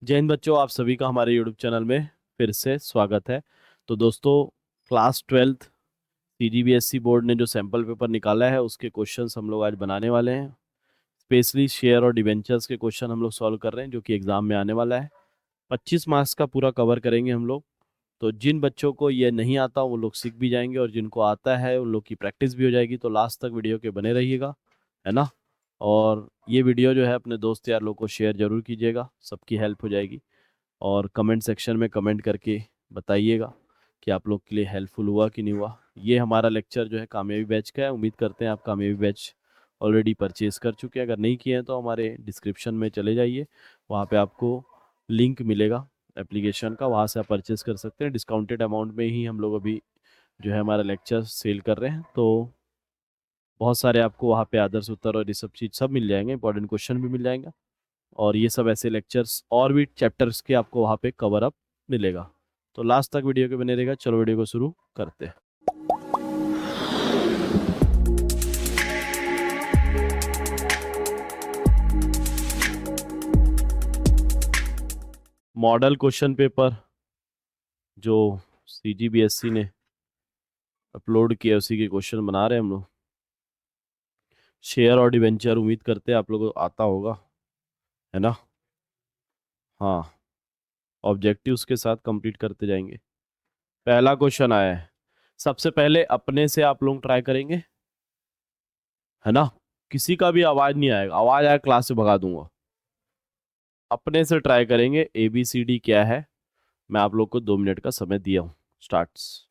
जय हिंद बच्चों, आप सभी का हमारे यूट्यूब चैनल में फिर से स्वागत है। तो दोस्तों, क्लास 12th सीजीबीएसई बोर्ड ने जो सैम्पल पेपर निकाला है उसके क्वेश्चंस हम लोग आज बनाने वाले हैं। स्पेशली शेयर और डिवेंचर्स के क्वेश्चन हम लोग सॉल्व कर रहे हैं जो कि एग्जाम में आने वाला है। 25 मार्क्स का पूरा कवर करेंगे हम लोग। तो जिन बच्चों को ये नहीं आता वो लोग सीख भी जाएंगे और जिनको आता है उन लोग की प्रैक्टिस भी हो जाएगी। तो लास्ट तक वीडियो के बने रहिएगा, है ना। और ये वीडियो जो है अपने दोस्त यार लोग को शेयर जरूर कीजिएगा, सबकी हेल्प हो जाएगी। और कमेंट सेक्शन में कमेंट करके बताइएगा कि आप लोग के लिए हेल्पफुल हुआ कि नहीं हुआ। ये हमारा लेक्चर जो है कामयाबी बैच का है। उम्मीद करते हैं आप कामयाबी बैच ऑलरेडी परचेज कर चुके हैं। अगर नहीं किए हैं तो हमारे डिस्क्रिप्शन में चले जाइए, वहाँ पे आपको लिंक मिलेगा एप्लीकेशन का, वहाँ से आप परचेज कर सकते हैं। डिस्काउंटेड अमाउंट में ही हम लोग अभी जो है हमारा लेक्चर सेल कर रहे हैं। तो बहुत सारे आपको वहाँ पे आदर्श उत्तर और ये सब चीज़ सब मिल जाएंगे, इंपॉर्टेंट क्वेश्चन भी मिल जाएंगे। और ये सब ऐसे लेक्चर्स और भी चैप्टर्स के आपको वहाँ पे कवर अप मिलेगा। तो लास्ट तक वीडियो के बने रहेगा। चलो वीडियो को शुरू करते हैं। मॉडल क्वेश्चन पेपर जो सीजीबीएसई ने अपलोड किया उसी के क्वेश्चन बना रहे हैं हम लोग। शेयर और डिवेंचर उम्मीद करते हैं आप लोगों को आता होगा, है ना। हाँ, ऑब्जेक्टिव्स के साथ कंप्लीट करते जाएंगे। पहला क्वेश्चन आया है। सबसे पहले अपने से आप लोग ट्राई करेंगे, है ना। किसी का भी आवाज नहीं आएगा, आवाज आया क्लास से भगा दूंगा। अपने से ट्राई करेंगे। ABCD क्या है, मैं आप लोग को 2 मिनट का समय दिया हूँ। स्टार्ट्स।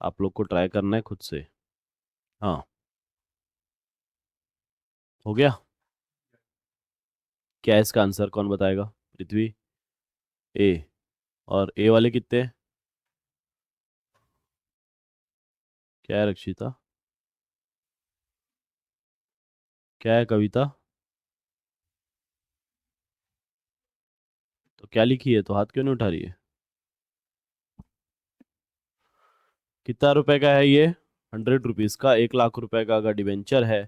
आप लोग को ट्राई करना है खुद से। हाँ, हो गया। क्या है इसका आंसर, कौन बताएगा। पृथ्वी। ए। और ए वाले कितने हैं? क्या है रक्षिता, क्या है कविता। तो क्या लिखी है, तो हाथ क्यों नहीं उठा रही है। कितना रुपए का है ये। 100 रुपीज़ का। 1 लाख रुपए का अगर डिवेंचर है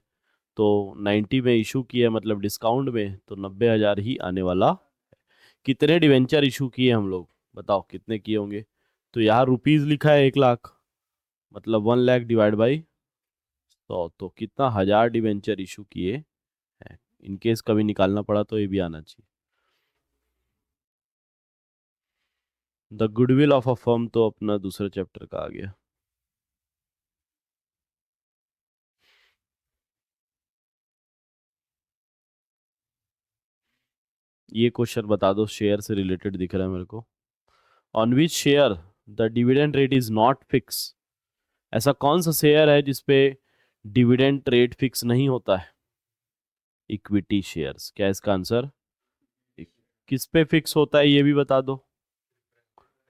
तो 90 में इशू किया, मतलब डिस्काउंट में, तो 90,000 ही आने वाला। कितने डिवेंचर इशू किए हम लोग, बताओ कितने किए होंगे। तो यहाँ रुपीज लिखा है 1 लाख, मतलब 1 लाख डिवाइड बाई 100, तो कितना 1000 डिवेंचर इशू किए हैं। इनकेस कभी निकालना पड़ा तो ये भी आना चाहिए। The goodwill of a firm तो अपना दूसरे चैप्टर का आ गया। ये क्वेश्चन बता दो, शेयर से रिलेटेड दिख रहा है मेरे को। On which share the dividend rate is not fix. ऐसा कौन सा शेयर है जिसपे डिविडेंड रेट फिक्स नहीं होता है। Equity shares. क्या है इसका आंसर। किस पे फिक्स होता है ये भी बता दो।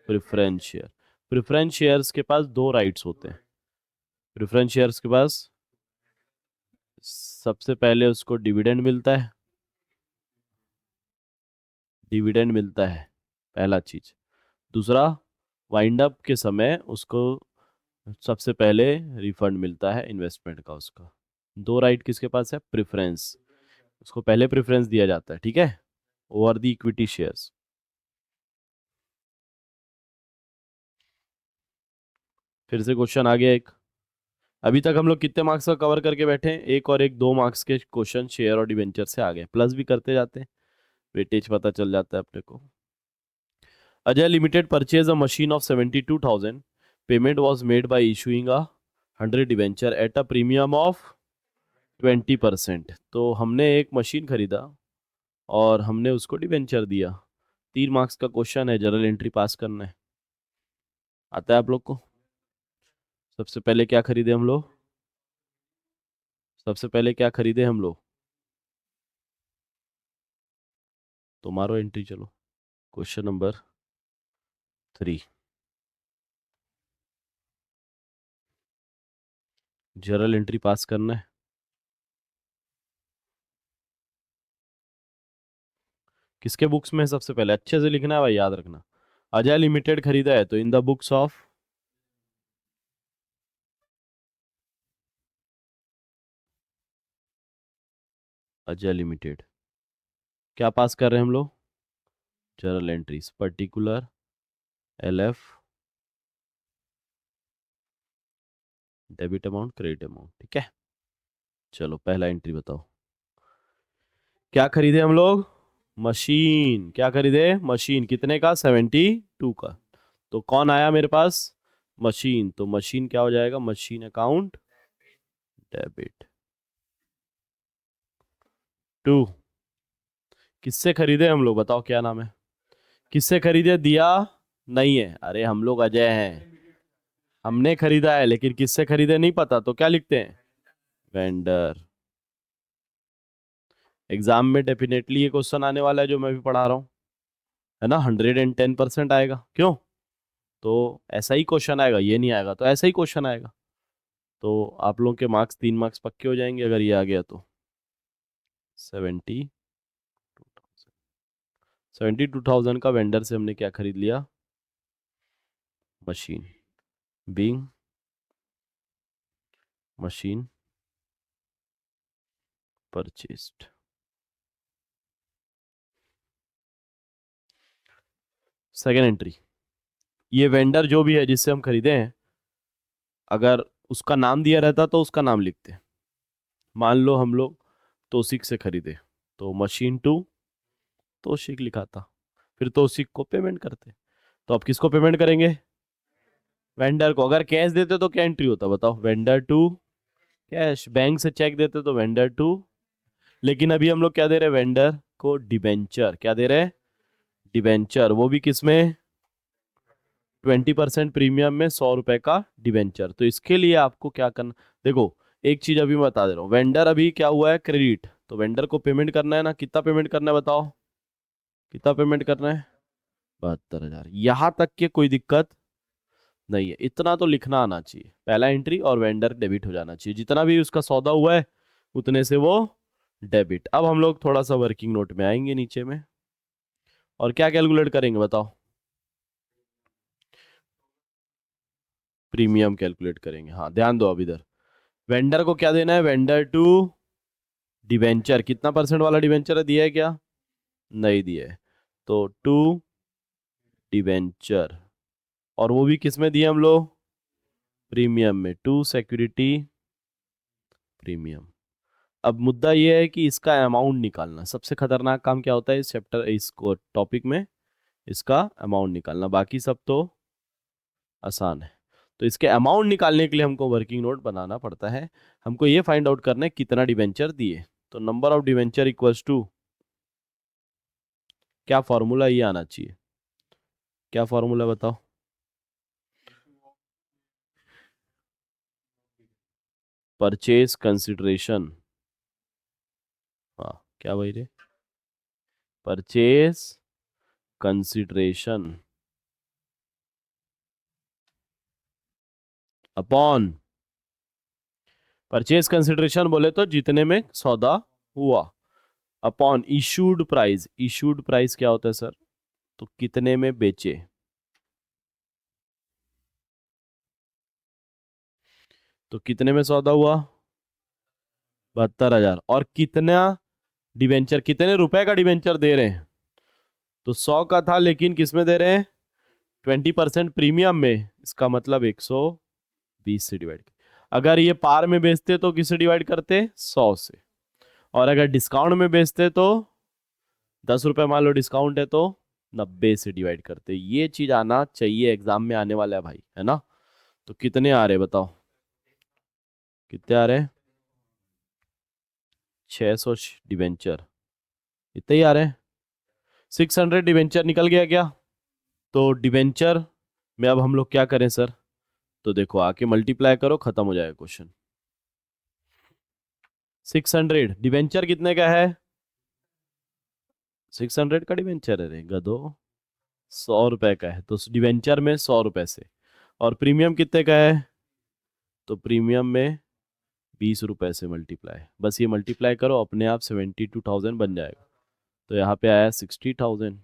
Preference share. प्रेफरेंस शेयर्स के पास दो राइट्स होते हैं। प्रेफरेंस शेयर्स के पास सबसे पहले उसको डिविडेंड मिलता है, डिविडेंड मिलता है, पहला चीज। दूसरा, वाइंड अप के समय उसको सबसे पहले रिफंड मिलता है इन्वेस्टमेंट का उसका। दो राइट किसके पास है, प्रेफरेंस। उसको पहले प्रेफरेंस दिया जाता है, ठीक है, ओवर द इक्विटी शेयर्स। फिर से क्वेश्चन आ गया एक। अभी तक हम लोग कितने मार्क्स का कवर करके बैठे हैं, एक और एक 2 मार्क्स के क्वेश्चन शेयर और डिवेंचर से आ गए, प्लस भी करते जाते हैं, वेटेज पता चल जाता है अपने को। Ajay limited purchase a machine of 72,000। Payment was made by issuing a 100 debenture at a premium of 20%। तो हमने एक मशीन खरीदा और हमने उसको डिवेंचर दिया। 3 मार्क्स का क्वेश्चन है, जर्नल एंट्री पास करना है। आता है आप लोग को। सबसे पहले क्या खरीदे हम लोग, सबसे पहले क्या खरीदे हम लोग। तो मारो एंट्री, चलो। क्वेश्चन नंबर 3, जर्नल एंट्री पास करना है। किसके बुक्स में है? सबसे पहले अच्छे से लिखना है भाई, याद रखना। अजय लिमिटेड खरीदा है तो इन the books of Ajay limited क्या पास कर रहे हैं हम लोग? Journal entries, particular, LF, debit amount, credit amount. ठीक है, चलो पहला एंट्री बताओ। क्या खरीदे हम लोग? मशीन। क्या खरीदे? मशीन। कितने का? 72 का। तो कौन आया मेरे पास? मशीन। तो मशीन क्या हो जाएगा? Machine account debit. 2, किससे खरीदे हम लोग? बताओ क्या नाम है? किससे खरीदे? दिया नहीं है। अरे हम लोग अजय हैं, हमने खरीदा है, लेकिन किससे खरीदे नहीं पता, तो क्या लिखते हैं? वेंडर। एग्जाम में डेफिनेटली ये क्वेश्चन आने वाला है जो मैं भी पढ़ा रहा हूँ, है ना। 110% आएगा। क्यों? तो ऐसा ही क्वेश्चन आएगा, ये नहीं आएगा तो ऐसा ही क्वेश्चन आएगा। तो आप लोगों के मार्क्स 3 मार्क्स पक्के हो जाएंगे अगर ये आ गया तो। 72,000 का वेंडर से हमने क्या खरीद लिया? Machine. Being machine purchased. Second entry, ये वेंडर जो भी है जिससे हम खरीदे हैं, अगर उसका नाम दिया रहता तो उसका नाम लिखते। मान लो हम लोग तोसिक से खरीदे, तो मशीन टू तोशिक लिखा था, फिर तोसिक को पेमेंट करते। तो अब किसको पेमेंट करेंगे? वेंडर को। अगर कैश देते तो क्या एंट्री होता बताओ? Vendor to cash. बैंक से चेक देते तो वेंडर टू। लेकिन अभी हम लोग क्या दे रहे हैं? वेंडर को डिबेंचर। क्या दे रहे हैं? डिबेंचर। वो भी किसमें? 20% प्रीमियम में 100 रुपए का डिबेंचर। तो इसके लिए आपको क्या करना? देखो, एक चीज अभी मैं बता दे रहा हूँ। वेंडर अभी क्या हुआ है? क्रेडिट। तो वेंडर को पेमेंट करना है ना। कितना पेमेंट करना है बताओ? कितना पेमेंट करना है? 72,000। यहां तक के कोई दिक्कत नहीं है, इतना तो लिखना आना चाहिए। पहला एंट्री और वेंडर डेबिट हो जाना चाहिए, जितना भी उसका सौदा हुआ है उतने से वो डेबिट। अब हम लोग थोड़ा सा वर्किंग नोट में आएंगे नीचे में, और क्या कैलकुलेट करेंगे बताओ? प्रीमियम कैलकुलेट करेंगे। हाँ ध्यान दो अब इधर, वेंडर को क्या देना है? Vendor to debenture. कितना परसेंट वाला डिवेंचर है? दिया है क्या? नहीं दिया है। तो टू डिवेंचर, और वो भी किस में दिए हम लोग? प्रीमियम में। To security premium. अब मुद्दा ये है कि इसका अमाउंट निकालना सबसे खतरनाक काम क्या होता है इस चैप्टर, इसको टॉपिक में, इसका अमाउंट निकालना। बाकी सब तो आसान है। तो इसके अमाउंट निकालने के लिए हमको वर्किंग नोट बनाना पड़ता है। हमको ये फाइंड आउट करना है कितना डिवेंचर दिए। तो number of debenture equals to क्या फॉर्मूला? ये आना चाहिए। क्या फॉर्मूला बताओ? Purchase consideration. हाँ क्या वही रे? Purchase consideration upon, purchase consideration बोले तो जितने में सौदा हुआ, upon issued price. Issued price क्या होता है सर? तो कितने में बेचे। तो कितने में सौदा हुआ? 72,000। और कितना डिवेंचर, कितने रुपए का डिवेंचर दे रहे हैं? तो 100 का था, लेकिन किस में दे रहे हैं? 20% प्रीमियम में। इसका मतलब 120 से डिवाइड। अगर ये पार में बेचते तो किससे डिवाइड करते? 100 से। और अगर डिस्काउंट में बेचते तो 10 रुपए मान लो डिस्काउंट है तो 90 से डिवाइड करते। ये चीज आना चाहिए, एग्जाम में आने वाला है भाई, है ना। तो कितने आ रहे बताओ? कितने आ रहे हैं? 600 डिवेंचर, इतने ही आ रहे हैं। 600 डिवेंचर निकल गया क्या? तो डिवेंचर में अब हम लोग क्या करें सर? तो देखो आके मल्टीप्लाई करो, खत्म हो जाएगा क्वेश्चन। 600 डिवेंचर कितने का है? 600 का डिवेंचर है रे गधो। 100 रुपए का है तो डिवेंचर में 100 रुपए से, और प्रीमियम कितने का है, तो प्रीमियम में 20 रुपए से मल्टीप्लाई, बस ये मल्टीप्लाई करो अपने आप 72,000 बन जाएगा। तो यहाँ पे आया 60,000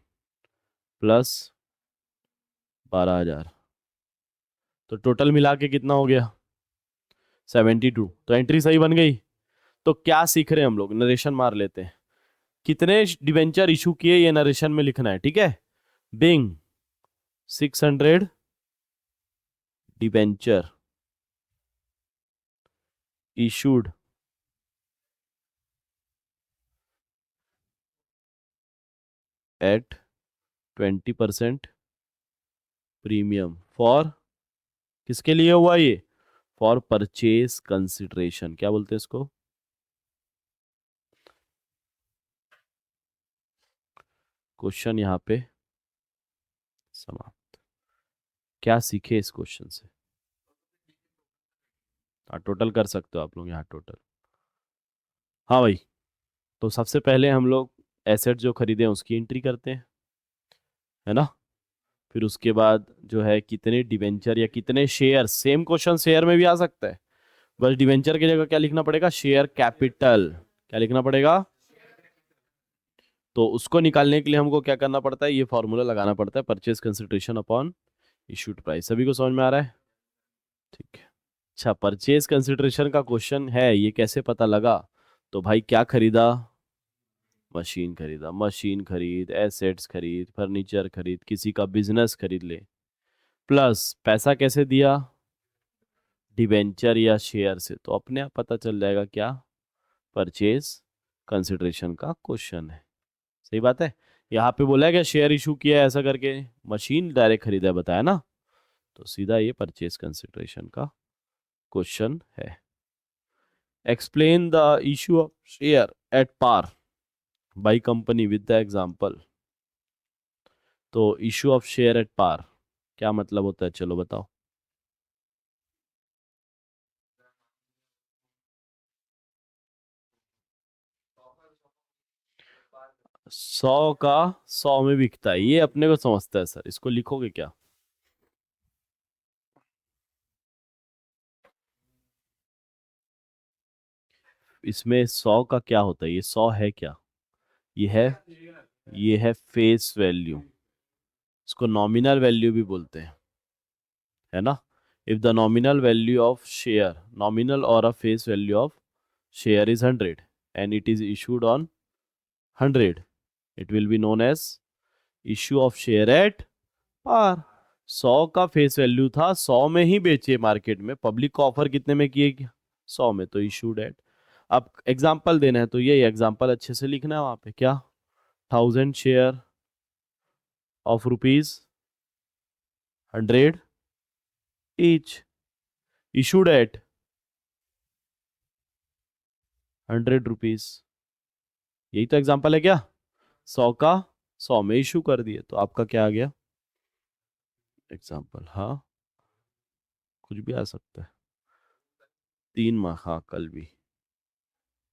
प्लस 12,000, तो टोटल मिला के कितना हो गया 72। तो एंट्री सही बन गई। तो क्या सीख रहे हैं हम लोग, नरेशन मार लेते हैं, कितने डिवेंचर इशू किए ये नरेशन में लिखना है, ठीक है। Being 600 debenture issued at 20% premium for, किसके लिए हुआ ये, फॉर परचेज कंसिडरेशन, क्या बोलते हैं इसको, क्वेश्चन यहाँ पे समाप्त। क्या सीखे इस क्वेश्चन से, हाँ टोटल कर सकते हो आप लोग यहाँ टोटल। हाँ भाई, तो सबसे पहले हम लोग एसेट जो खरीदे हैं उसकी एंट्री करते हैं, है ना। फिर उसके बाद जो है कितने डिवेंचर या कितने शेयर, सेम क्वेश्चन शेयर में भी आ सकता है, बस डिवेंचर की जगह क्या लिखना पड़ेगा, शेयर कैपिटल, क्या लिखना पड़ेगा। तो उसको निकालने के लिए हमको क्या करना पड़ता है, ये फॉर्मूला लगाना पड़ता है, purchase consideration upon issued price. सभी को समझ में आ रहा है, ठीक है। अच्छा, परचेज कंसिडरेशन का क्वेश्चन है, ये कैसे पता लगा, तो भाई क्या खरीदा, मशीन खरीदा, मशीन खरीद, एसेट्स खरीद, फर्नीचर खरीद, किसी का बिजनेस खरीद ले, प्लस पैसा कैसे दिया, डिवेंचर या शेयर से, तो अपने आप पता चल जाएगा क्या, परचेज कंसिडरेशन का क्वेश्चन है। सही बात है। यहाँ पे बोला है कि शेयर इशू किया है ऐसा करके, मशीन डायरेक्ट खरीदा है बताया ना, तो सीधा ये परचेज कंसिडरेशन का क्वेश्चन है। Explain the issue of share at par by company with the example. तो issue of share at par क्या मतलब होता है, चलो बताओ। 100 का 100 में बिकता है, ये अपने को समझता है सर, इसको लिखोगे क्या, इसमें 100 का क्या होता है, ये 100 है क्या, ये है, ये है फेस वैल्यू, इसको नॉमिनल वैल्यू भी बोलते हैं, है ना। If the nominal value of share, nominal और a face value of share is 100 and it is issued on 100, it will be known as issue of share at par. 100 का face value था, 100 में ही बेचे मार्केट में, public को offer कितने में किए, 100 में, तो इशूड एट। अब एग्जाम्पल देना है तो ये एग्जाम्पल अच्छे से लिखना है वहां पे, क्या, 1000 share of ₹100 each issued at ₹100। यही तो एग्जांपल है क्या, 100 का 100 में इशू कर दिए, तो आपका क्या आ गया एग्जांपल। हाँ कुछ भी आ सकता है, 3 मार्क, हाँ कल भी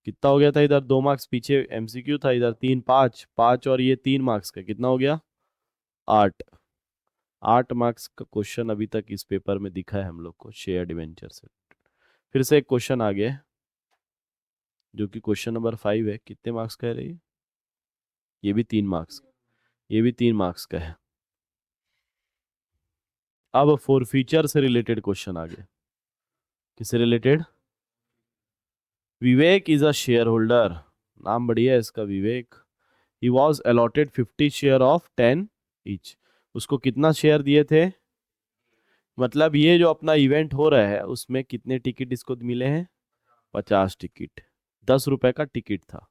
कितना हो गया था, इधर 2 मार्क्स पीछे एमसीक्यू था, इधर 3, 5, 5 और ये 3 मार्क्स का कितना हो गया, 8। 8 मार्क्स का क्वेश्चन अभी तक इस पेपर में दिखा है हम लोग को, शेयर डिवेंचर से। फिर से एक क्वेश्चन आ गया जो कि क्वेश्चन नंबर 5 है, कितने मार्क्स का है रे ये भी 3 मार्क्स, ये भी 3 मार्क्स का है। अब फॉरफीचर से रिलेटेड क्वेश्चन आ गया, किससे related, Vivek is a share holder, नाम बढ़िया है इसका Vivek, he was allotted 50 share of 10 each, उसको कितना शेयर दिए थे, मतलब ये जो अपना इवेंट हो रहा है उसमें कितने टिकट इसको मिले हैं, 50 टिकट, 10 रुपए का टिकट था,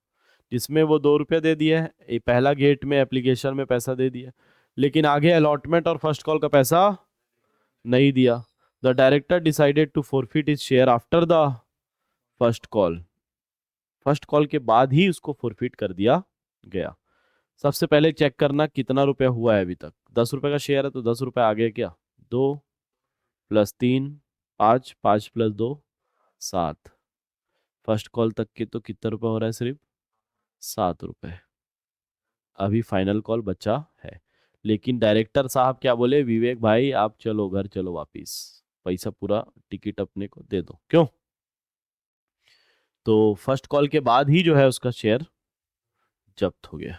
जिसमें वो 2 रुपये दे दिया है, ये पहला गेट में एप्लीकेशन में पैसा दे दिया, लेकिन आगे अलॉटमेंट और फर्स्ट कॉल का पैसा नहीं दिया। The director decided to forfeit is share after the first call, first call के बाद ही उसको फॉरफिट कर दिया गया। सबसे पहले चेक करना कितना रुपया हुआ है अभी तक, 10 रुपए का शेयर है तो 10 रुपए आ गए क्या, 2 + 3 5, 5 + 2 7, फर्स्ट कॉल तक के तो कितना रुपया हो रहा है, सिर्फ 7 रुपए, अभी फाइनल कॉल बचा है। लेकिन डायरेक्टर साहब क्या बोले, विवेक भाई आप चलो घर चलो वापिस, पैसा पूरा टिकट अपने को दे दो। क्यों? तो फर्स्ट कॉल के बाद ही जो है उसका शेयर जब्त हो गया,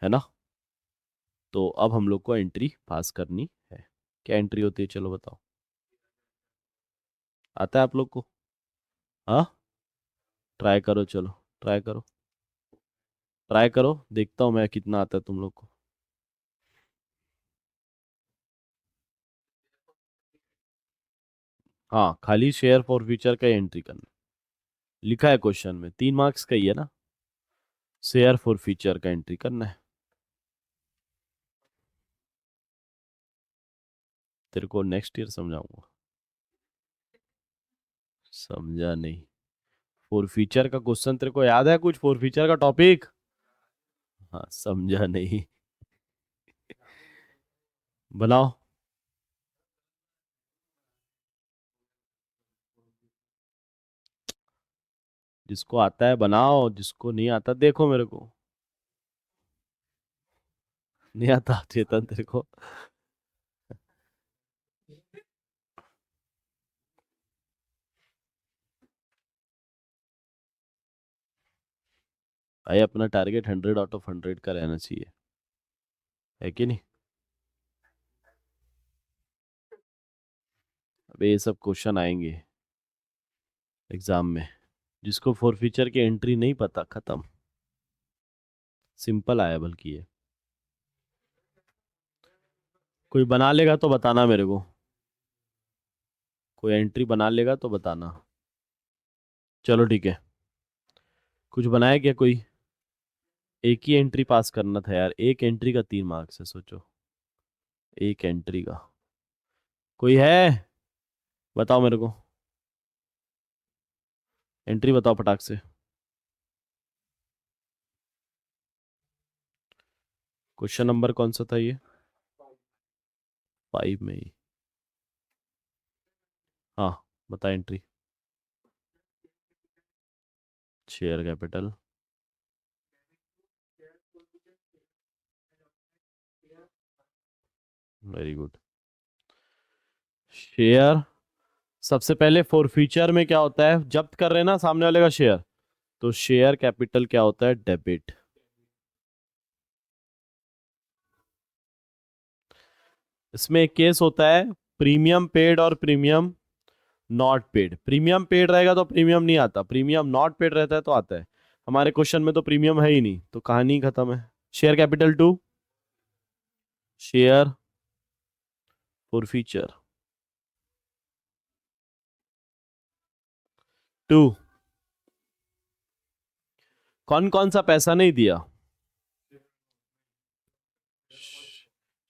है ना। तो अब हम लोग को एंट्री पास करनी है। क्या एंट्री होती है, चलो बताओ। आता है आप लोग को? हाँ, ट्राई करो, चलो ट्राई करो, ट्राई करो, देखता हूँ मैं कितना आता है तुम लोग को। हाँ, खाली शेयर फॉर फ्यूचर का एंट्री करना लिखा है क्वेश्चन में, 3 मार्क्स का ही है ना। शेयर फॉर फ्यूचर का एंट्री करना है। तेरे को नेक्स्ट ईयर समझाऊंगा। समझा नहीं? फॉर फ्यूचर का क्वेश्चन तेरे को याद है कुछ, फॉर फ्यूचर का टॉपिक? हाँ, समझा नहीं। बनाओ, जिसको आता है बनाओ, जिसको नहीं आता देखो मेरे को। नहीं आता चेतन तेरे को? भाई अपना टारगेट 100 आउट ऑफ 100 का रहना चाहिए, है कि नहीं? अबे ये सब क्वेश्चन आएंगे एग्जाम में। जिसको फॉर फ्यूचर की एंट्री नहीं पता, खत्म। सिंपल आया बल्कि ये। कोई बना लेगा तो बताना मेरे को, कोई एंट्री बना लेगा तो बताना। चलो ठीक है। कुछ बनाया क्या कोई? एक ही एंट्री पास करना था यार, एक एंट्री का 3 मार्क्स है, सोचो। एक एंट्री का कोई है? बताओ मेरे को, एंट्री बताओ फटाक से। क्वेश्चन नंबर कौन सा था ये? 5 में ही। हाँ, बता entry. Share capital. Very good. Share, सबसे पहले फॉर फ्यूचर में क्या होता है, जब्त कर रहे हैं ना सामने वाले का शेयर, तो शेयर कैपिटल क्या होता है, डेबिट। इसमें एक केस होता है, प्रीमियम पेड और premium not paid. Premium paid रहेगा तो प्रीमियम नहीं आता, प्रीमियम नॉट पेड रहता है तो आता है। हमारे क्वेश्चन में तो प्रीमियम है ही नहीं, तो कहानी खत्म है। Share capital to, share forfeiture to. कौन कौन सा पैसा नहीं दिया?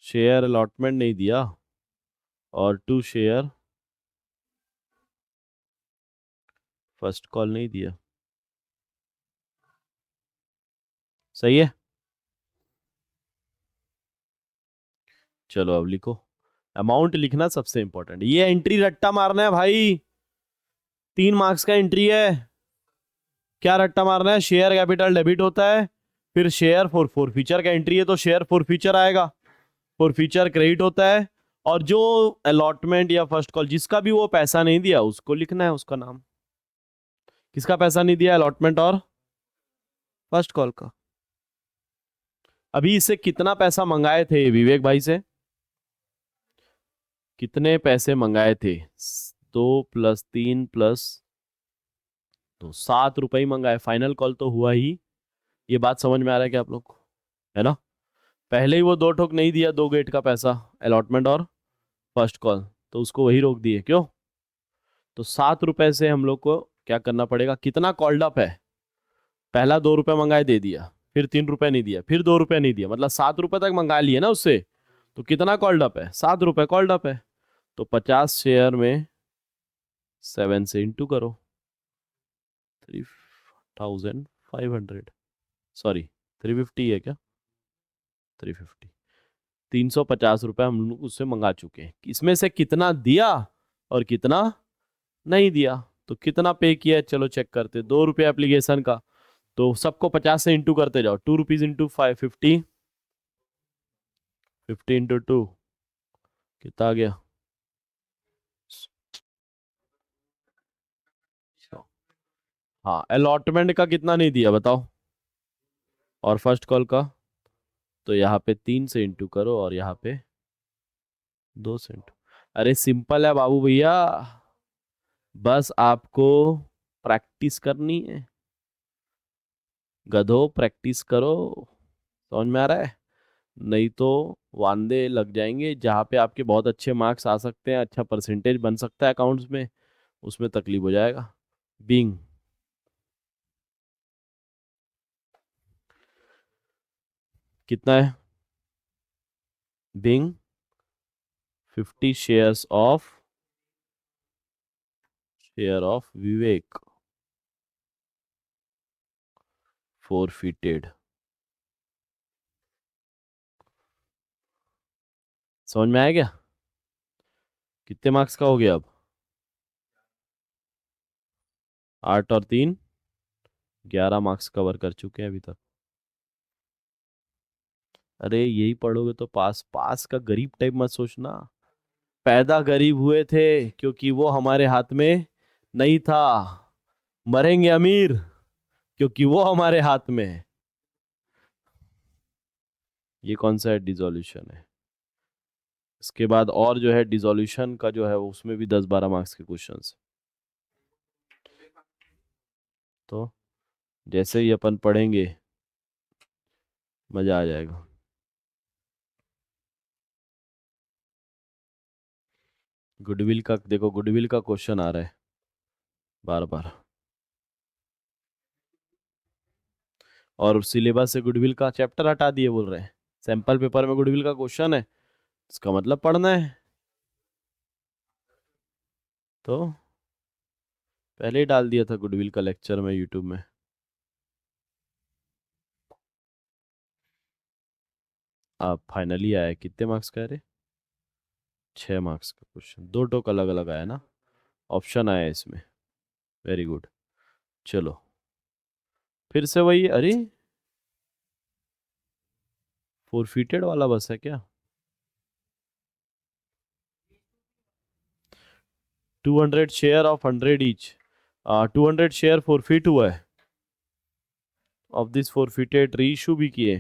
शेयर अलॉटमेंट नहीं दिया, और टू शेयर फर्स्ट कॉल नहीं दिया। सही है। चलो अब लिखो, अमाउंट लिखना सबसे इंपॉर्टेंट। ये एंट्री रट्टा मारना है भाई, 3 मार्क्स का एंट्री है। क्या रट्टा मारना है? शेयर कैपिटल डेबिट होता है, फिर शेयर फॉर फॉर फ्यूचर का एंट्री है तो शेयर फॉर फ्यूचर आएगा, फॉर फ्यूचर क्रेडिट होता है। और जो अलॉटमेंट या फर्स्ट कॉल, जिसका भी वो पैसा नहीं दिया उसको लिखना है उसका नाम। किसका पैसा नहीं दिया, अलॉटमेंट और फर्स्ट कॉल का। अभी इससे कितना पैसा मंगाए थे विवेक भाई से? कितने पैसे मंगाए थे? 2 + 3 + 2, 7 रुपए ही मंगाए। फाइनल कॉल तो हुआ ही। ये बात समझ में आ रहा है क्या आप लोग को? है ना। पहले ही वो 2 ठोक नहीं दिया, 2 गेट का पैसा, अलॉटमेंट और फर्स्ट कॉल, तो उसको वही रोक दिए। क्यों? तो 7 रुपए से हम लोग को क्या करना पड़ेगा, कितना कॉल्ड अप है। पहला 2 रुपए मंगाए, दे दिया, फिर 3 रुपए नहीं दिया, फिर 2 रुपए नहीं दिया, मतलब 7 रुपए तक मंगा लिए ना उससे। तो कितना कॉल्ड अप है, 7 रुपए कॉल्ड अप है। तो 50 शेयर में 7 से इंटू करो, 3500, सॉरी 350 है क्या, 350, 350 रुपए हम लोग उससे मंगा चुके हैं। इसमें से कितना दिया और कितना नहीं दिया, तो कितना पे किया है, चलो चेक करते। 2 रुपये एप्लीकेशन का, तो सबको 50 से इंटू करते जाओ, 2 रुपीज इंटू 550, 50 × 2 कितना आ गया? हाँ, अलॉटमेंट का कितना नहीं दिया बताओ, और फर्स्ट कॉल का? तो यहाँ पे 3 से इंटू करो और यहाँ पे 2 से इंटू। अरे सिंपल है बाबू भैया, बस आपको प्रैक्टिस करनी है। गधो प्रैक्टिस करो। समझ में आ रहा है? नहीं तो वांदे लग जाएंगे, जहाँ पे आपके बहुत अच्छे मार्क्स आ सकते हैं, अच्छा परसेंटेज बन सकता है अकाउंट्स में, उसमें तकलीफ हो जाएगा। बीइंग कितना है? Being 50 share of Vivek forfeited। समझ में आया क्या? कितने मार्क्स का हो गया अब? 8 और 3 11 मार्क्स कवर कर चुके हैं अभी तक। अरे यही पढ़ोगे तो पास, पास का गरीब टाइप मत सोचना। पैदा गरीब हुए थे क्योंकि वो हमारे हाथ में नहीं था, मरेंगे अमीर क्योंकि वो हमारे हाथ में है। ये कौन सा है? डिसोल्यूशन है। इसके बाद और जो है डिसोल्यूशन का जो है उसमें भी 10-12 मार्क्स के क्वेश्चंस। तो जैसे ही अपन पढ़ेंगे मजा आ जाएगा। गुडविल का देखो, गुडविल का क्वेश्चन आ रहा है बार बार, और सिलेबस से गुडविल का चैप्टर हटा दिए बोल रहे हैं। सैंपल पेपर में गुडविल का क्वेश्चन है, इसका मतलब पढ़ना है। तो पहले ही डाल दिया था गुडविल का लेक्चर में यूट्यूब में। आप फाइनली आया, कितने मार्क्स का है रे? 6 मार्क्स का क्वेश्चन, 2 टोक अलग अलग आया ना, ऑप्शन आया इसमें। Very good. चलो फिर से वही, अरे फोरफिटेड वाला बस है क्या? 200 share of 100 each, 200 share forfeit हुआ है। ऑफ दिस फोरफिटेड रीइशू भी किए,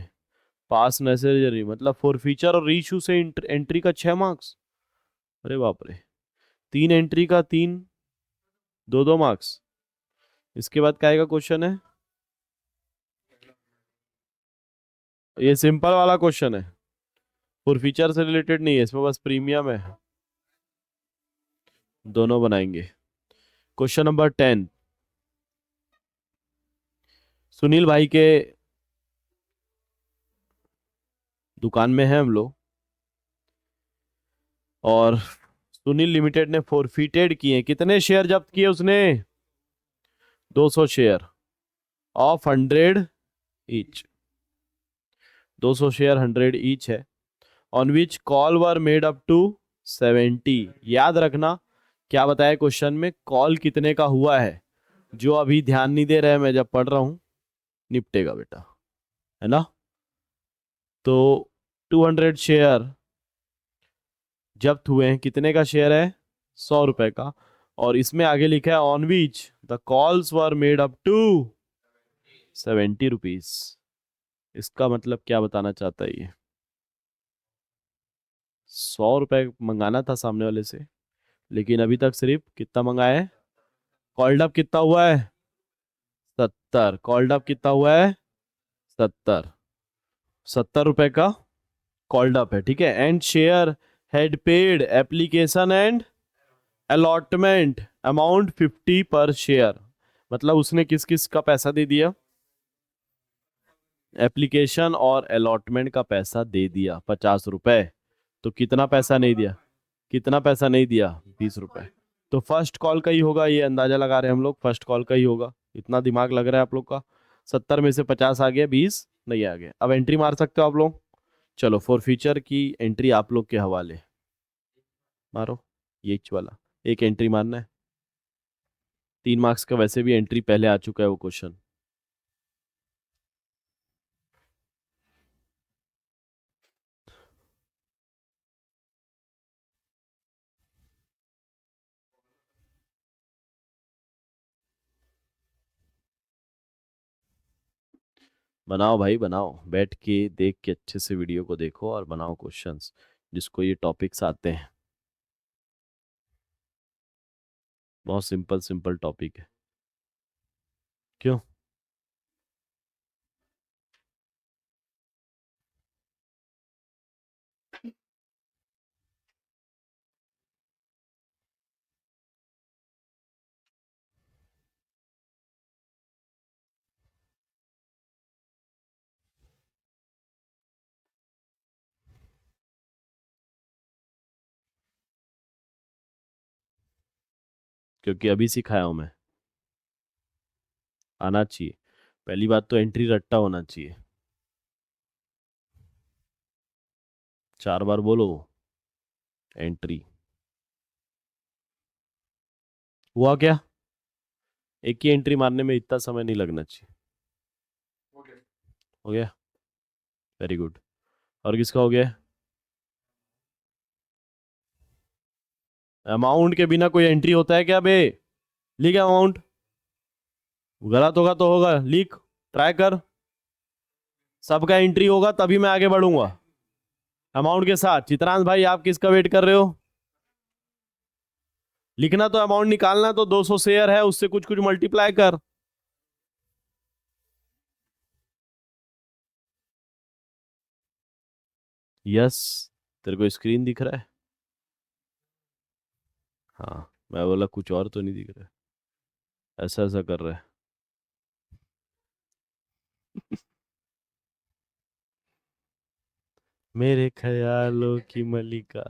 पास नेसेसरी, मतलब फोरफीचर और रीइशू से एंट्री का 6 मार्क्स। अरे बाप रे, 3 एंट्री का 3, 2-2 मार्क्स। इसके बाद क्या आएगा क्वेश्चन है? ये सिंपल वाला क्वेश्चन है, फोरफीचर से रिलेटेड नहीं है, इसमें बस प्रीमियम है। दोनों बनाएंगे। क्वेश्चन नंबर 10, सुनील भाई के दुकान में है हम लोग, और सुनील लिमिटेड ने फोरफिटेड किए, कितने शेयर जब्त किए उसने? 200 share of 100 each, 200 share 100 each है। On which call were made up to 70। याद रखना क्या बताया क्वेश्चन में, कॉल कितने का हुआ है। जो अभी ध्यान नहीं दे रहे, मैं जब पढ़ रहा हूं निपटेगा बेटा, है ना? तो 200 शेयर जब्त हुए हैं, कितने का शेयर है? 100 रुपए का। और इसमें आगे लिखा है on which the calls were made up to 70 rupees. इसका मतलब क्या बताना चाहता है ये? 100 रुपए मंगाना था सामने वाले से, लेकिन अभी तक सिर्फ कितना मंगाया है? कॉल्ड अप कितना हुआ है? 70। कॉल्ड अप कितना हुआ है? 70। 70 रुपए का कॉल्ड अप है, ठीक है। And share had paid application and allotment amount 50 पर शेयर। मतलब उसने किस किस का पैसा दे दिया? एप्लीकेशन और अलॉटमेंट का पैसा दे दिया 50 रुपए। तो कितना पैसा नहीं दिया? कितना पैसा नहीं दिया? 20 रुपए। तो फर्स्ट कॉल का ही होगा, ये अंदाजा लगा रहे हैं हम लोग, फर्स्ट कॉल का ही होगा, इतना दिमाग लग रहा है आप लोग का। 70 में से 50 आ गया, 20 नहीं आ गया। अब एंट्री मार सकते हो आप लोग। चलो फॉर फ्यूचर की एंट्री आप लोग के हवाले, मारो ये वाला, एक एंट्री मारना है। 3 मार्क्स का वैसे भी एंट्री पहले आ चुका है वो क्वेश्चन। बनाओ भाई बनाओ, बैठ के देख के अच्छे से वीडियो को देखो और बनाओ क्वेश्चंस जिसको ये टॉपिक्स आते हैं। बहुत सिंपल सिंपल टॉपिक है। क्यों? क्योंकि अभी सिखाया हूं मैं। आना चाहिए। पहली बात तो एंट्री रट्टा होना चाहिए। 4 बार बोलो। एंट्री। हुआ क्या? एक ही एंट्री मारने में इतना समय नहीं लगना चाहिए। हो गया। Very good. और किसका हो गया? अमाउंट के बिना कोई एंट्री होता है क्या बे? लिख अमाउंट। गलत होगा तो होगा, लिख। ट्राई कर। सबका एंट्री होगा तभी मैं आगे बढ़ूंगा अमाउंट के साथ। चित्रांश भाई आप किसका वेट कर रहे हो? लिखना तो अमाउंट निकालना तो 200 शेयर है, उससे कुछ कुछ मल्टीप्लाई कर। यस। तेरे को स्क्रीन दिख रहा है? हाँ, मैं बोला कुछ और तो नहीं दिख रहा है। ऐसा ऐसा कर रहा है। मेरे ख्यालों की मलिका।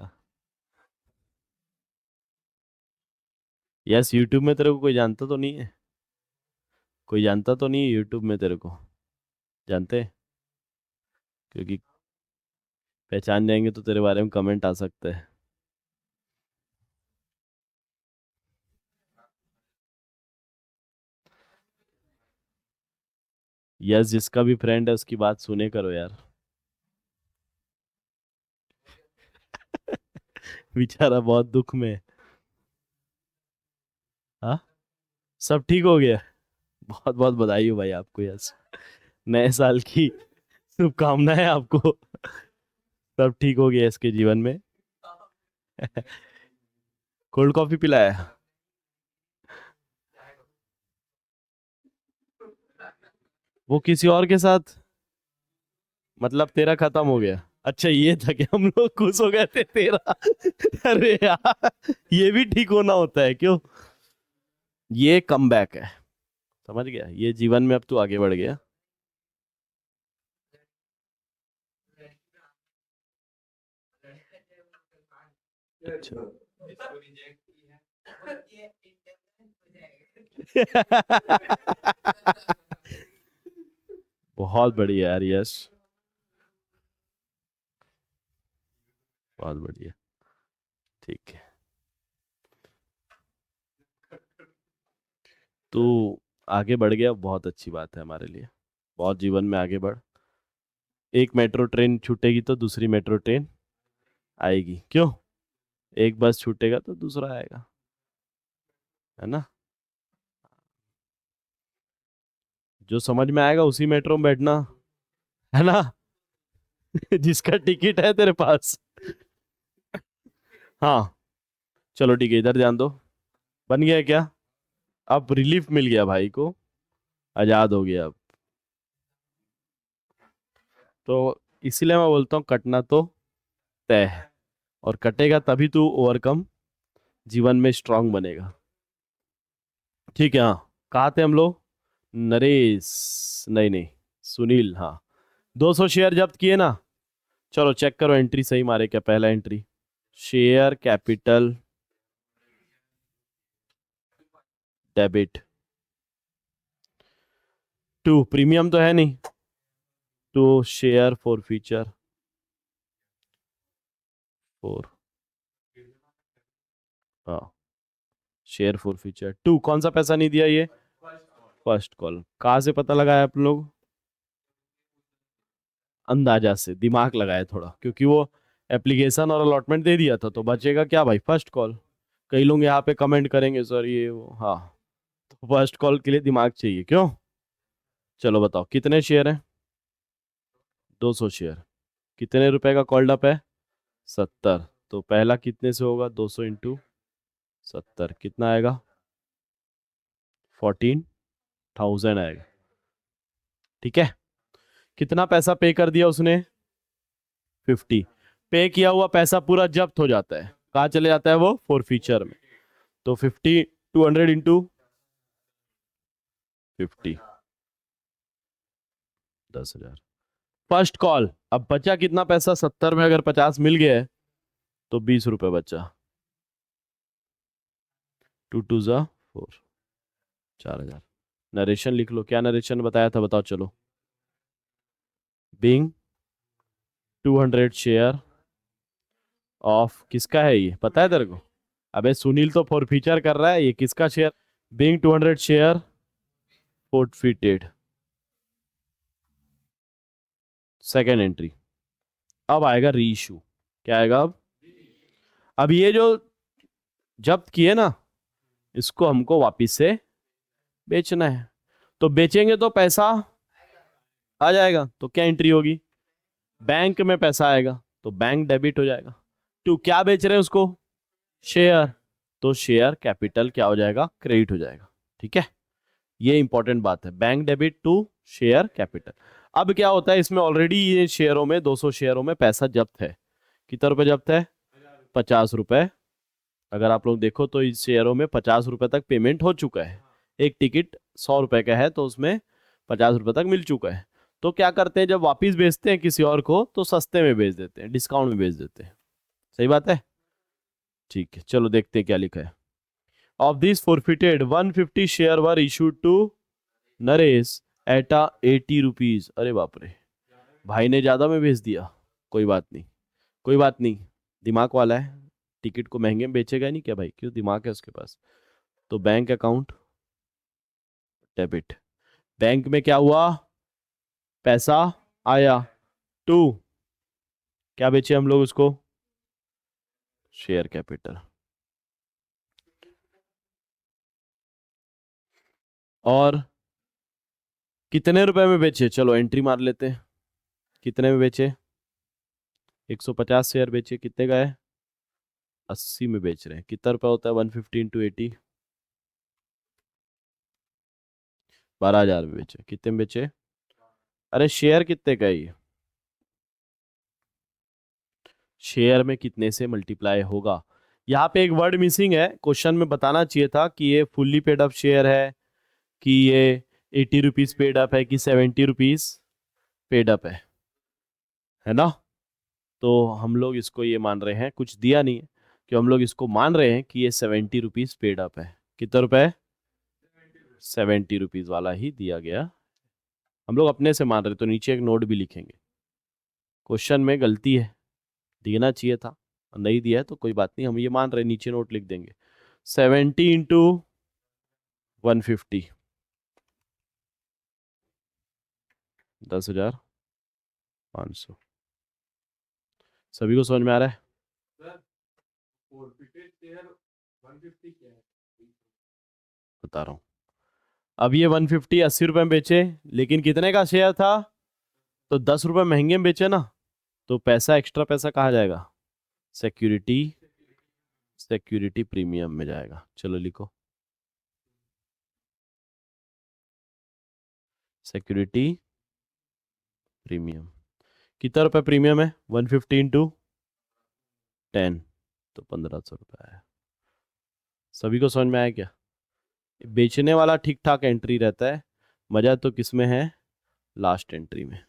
यस, यूट्यूब में तेरे को कोई जानता तो नहीं है? कोई जानता तो नहीं है यूट्यूब में तेरे को? जानते हैं? क्योंकि पहचान जाएंगे तो तेरे बारे में कमेंट आ सकता है। यस, जिसका भी फ्रेंड है उसकी बात सुने करो यार। बेचारा बहुत दुख में है। हाँ, सब ठीक हो गया। बहुत बहुत बधाई हो भाई आपको। यस, नए साल की शुभकामनाएं आपको। सब ठीक हो गया इसके जीवन में। कोल्ड कॉफी पिलाया? वो किसी और के साथ? मतलब तेरा खत्म हो गया? अच्छा, ये था कि हम लोग खुश हो गए थे तेरा। अरे यार, ये भी ठीक होना होता है क्यों? ये कम बैक है। समझ गया? ये जीवन में अब तू आगे बढ़ गया। अच्छा। बहुत बढ़िया यार, यश। बहुत बढ़िया। ठीक है। तू आगे बढ़ गया, बहुत अच्छी बात है हमारे लिए। बहुत जीवन में आगे बढ़। एक मेट्रो ट्रेन छूटेगी तो दूसरी मेट्रो ट्रेन आएगी, क्यों? एक बस छूटेगा तो दूसरा आएगा। है ना? जो समझ में आएगा उसी मेट्रो में बैठना। है ना? जिसका टिकट है तेरे पास। हाँ। चलो ठीक है, इधर ध्यान दो। बन गया क्या? अब रिलीफ मिल गया भाई को। आजाद हो गया अब। तो इसीलिए मैं बोलता हूँ कटना तो तय है। और कटेगा तभी तू ओवरकम जीवन में स्ट्रांग बनेगा। ठीक है। हाँ, कहाँ थे हम लोग? नरेश। नहीं नहीं, सुनील, हाँ। 200 शेयर जब्त किए ना? चलो चेक करो एंट्री सही मारे क्या। पहला entry, share capital debit. To, premium तो है नहीं। To, share forfeiture. For. हाँ, शेयर फॉर फीचर टू। कौन सा पैसा नहीं दिया ये? First call. कहाँ से पता लगाया आप लोग? अंदाजा से दिमाग लगाया थोड़ा, क्योंकि वो एप्लीकेशन और अलॉटमेंट दे दिया था, तो बचेगा क्या भाई? First call. कई लोग यहाँ पे कमेंट करेंगे सर ये वो, हाँ। तो फर्स्ट कॉल के लिए दिमाग चाहिए, क्यों? चलो बताओ कितने शेयर हैं? 200 शेयर, कितने रुपए का कॉल्ड अप है? 70। तो पहला कितने से होगा? 200 इंटू 70 कितना आएगा? 14,000 आएगा। ठीक है, कितना पैसा पे कर दिया उसने? 50। पे किया हुआ पैसा पूरा जब्त हो जाता है, कहाँ चले जाता है वो? फॉरफीचर में। तो 50 200 इंटू 50, 10,000। First call. अब बचा कितना पैसा? 70 में अगर 50 मिल गया है तो 20 रुपए बचा। 2 2 जा 4, 4,000। नरेशन लिख लो, क्या नरेशन बताया था बताओ चलो। बीइंग 200 शेयर ऑफ, किसका है ये पता है तेरे को? अबे सुनील तो फॉरफीचर कर रहा है, ये किसका share? Being 200 share forfeited। Second entry. अब आएगा री इशू। क्या आएगा अब? अब ये जो जब्त किए ना, इसको हमको वापिस से बेचना है। तो बेचेंगे तो पैसा आ जाएगा, तो क्या एंट्री होगी? बैंक में पैसा आएगा, तो बैंक डेबिट हो जाएगा। तो क्या बेच रहे हैं उसको? शेयर। तो शेयर कैपिटल क्या हो जाएगा? क्रेडिट हो जाएगा। ठीक है, ये इंपॉर्टेंट बात है, bank debit to share capital. अब क्या होता है इसमें? ऑलरेडी ये शेयरों में 200 शेयरों में पैसा जब्त है। कितना रुपए जब्त है? 50 रुपए। अगर आप लोग देखो तो इस शेयरों में 50 रुपए तक पेमेंट हो चुका है। एक टिकट 100 रुपए का है तो उसमें 50 रुपए तक मिल चुका है। तो क्या करते हैं, जब वापिस बेचते हैं किसी और को तो सस्ते में बेच देते हैं, डिस्काउंट में बेच देते हैं। सही बात है? ठीक है, चलो देखते हैं क्या लिखा है। Of this forfeited 150 share were issued to Naresh at 80 rupees. अरे बाप रे, भाई ने ज्यादा में बेच दिया। कोई बात नहीं, कोई बात नहीं, दिमाग वाला है, टिकट को महंगे में बेचेगा नहीं क्या भाई? क्यों, दिमाग है उसके पास। तो बैंक अकाउंट डेबिट, बैंक में क्या हुआ? पैसा आया। टू, क्या बेचे हम लोग उसको? Share capital. और कितने रुपए में बेचे? चलो एंट्री मार लेते हैं। कितने में बेचे? 150 शेयर बेचे। कितने का है? 80 में बेच रहे हैं। कितना रुपया होता है 150 इंटू 80? 12,000 में बेचे। कितने में बेचे? अरे शेयर कितने का है ये? शेयर में कितने से मल्टीप्लाई होगा? यहाँ पे एक वर्ड मिसिंग है, क्वेश्चन में बताना चाहिए था कि ये फुल्ली पेड अप शेयर है, कि ये 80 रुपीज पेड अप है, कि 70 रुपीज पेड अप है ना? तो हम लोग इसको ये मान रहे हैं, कुछ दिया नहीं है, कि हम लोग इसको मान रहे हैं कि ये 70 रुपीज पेड अप है। कितना रुपए? 70 रुपीज वाला ही दिया गया। हम लोग अपने से मान रहे, तो नीचे एक नोट भी लिखेंगे। क्वेश्चन में गलती है, देना चाहिए था, नहीं दिया है तो कोई बात नहीं, हम ये मान रहे, नीचे नोट लिख देंगे। 70 इंटू 150, 10,500। सभी को समझ में आ रहा है? बता रहा हूँ। अब ये 150 80 रुपए में बेचे, लेकिन कितने का शेयर था? तो 10 रुपए महंगे में बेचे ना, तो पैसा, एक्स्ट्रा पैसा कहाँ जाएगा? सिक्योरिटी, सिक्योरिटी प्रीमियम में जाएगा। चलो लिखो, सिक्योरिटी प्रीमियम। कितना रुपए प्रीमियम है? 150 इंटू 10, तो 1,500 रुपए है। सभी को समझ में आया क्या? बेचने वाला ठीक ठाक एंट्री रहता है, मजा तो किसमें है? लास्ट एंट्री में।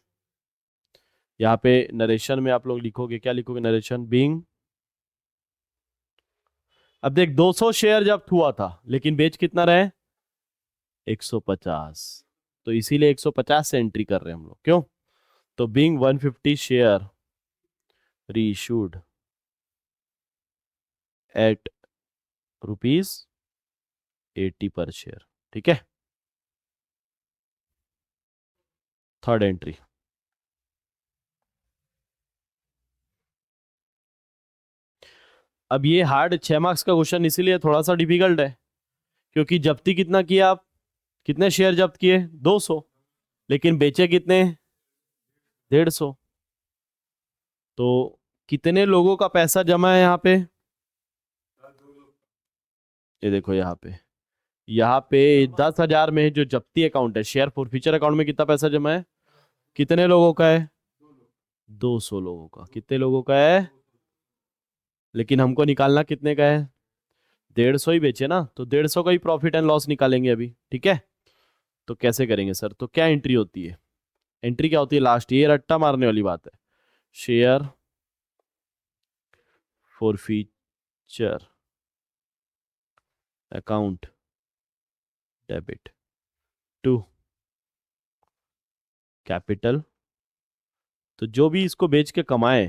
यहाँ पे नरेशन में आप लोग लिखोगे, क्या लिखोगे नरेशन? बीइंग, अब देख 200 शेयर जब्त हुआ था, लेकिन बेच कितना रहे? 150। तो इसीलिए 150 से एंट्री कर रहे हैं हम लोग। क्यों? तो being 150 share reissued eight rupees 80 पर शेयर। ठीक है, थर्ड एंट्री। अब ये हार्ड 6 मार्क्स का क्वेश्चन इसीलिए थोड़ा सा डिफिकल्ट है, क्योंकि जब्ती कितना किया आप? कितने शेयर जब्त किए? 200, लेकिन बेचे कितने? 150। तो कितने लोगों का पैसा जमा है यहाँ पे? ये देखो यहाँ पे 10,000 में जो जप्ती अकाउंट है, शेयर फॉरफीचर अकाउंट में कितना पैसा जमा है? कितने लोगों का है? 200 लोगों का। कितने लोगों का है? लेकिन हमको निकालना कितने का है? 150 ही बेचे ना, तो 150 का ही प्रॉफिट एंड लॉस निकालेंगे अभी, ठीक है। तो कैसे करेंगे सर? तो क्या एंट्री होती है? एंट्री क्या होती है? लास्ट, ये रट्टा मारने वाली बात है। Share forfeiture account debit to capital. तो जो भी इसको बेच के कमाए,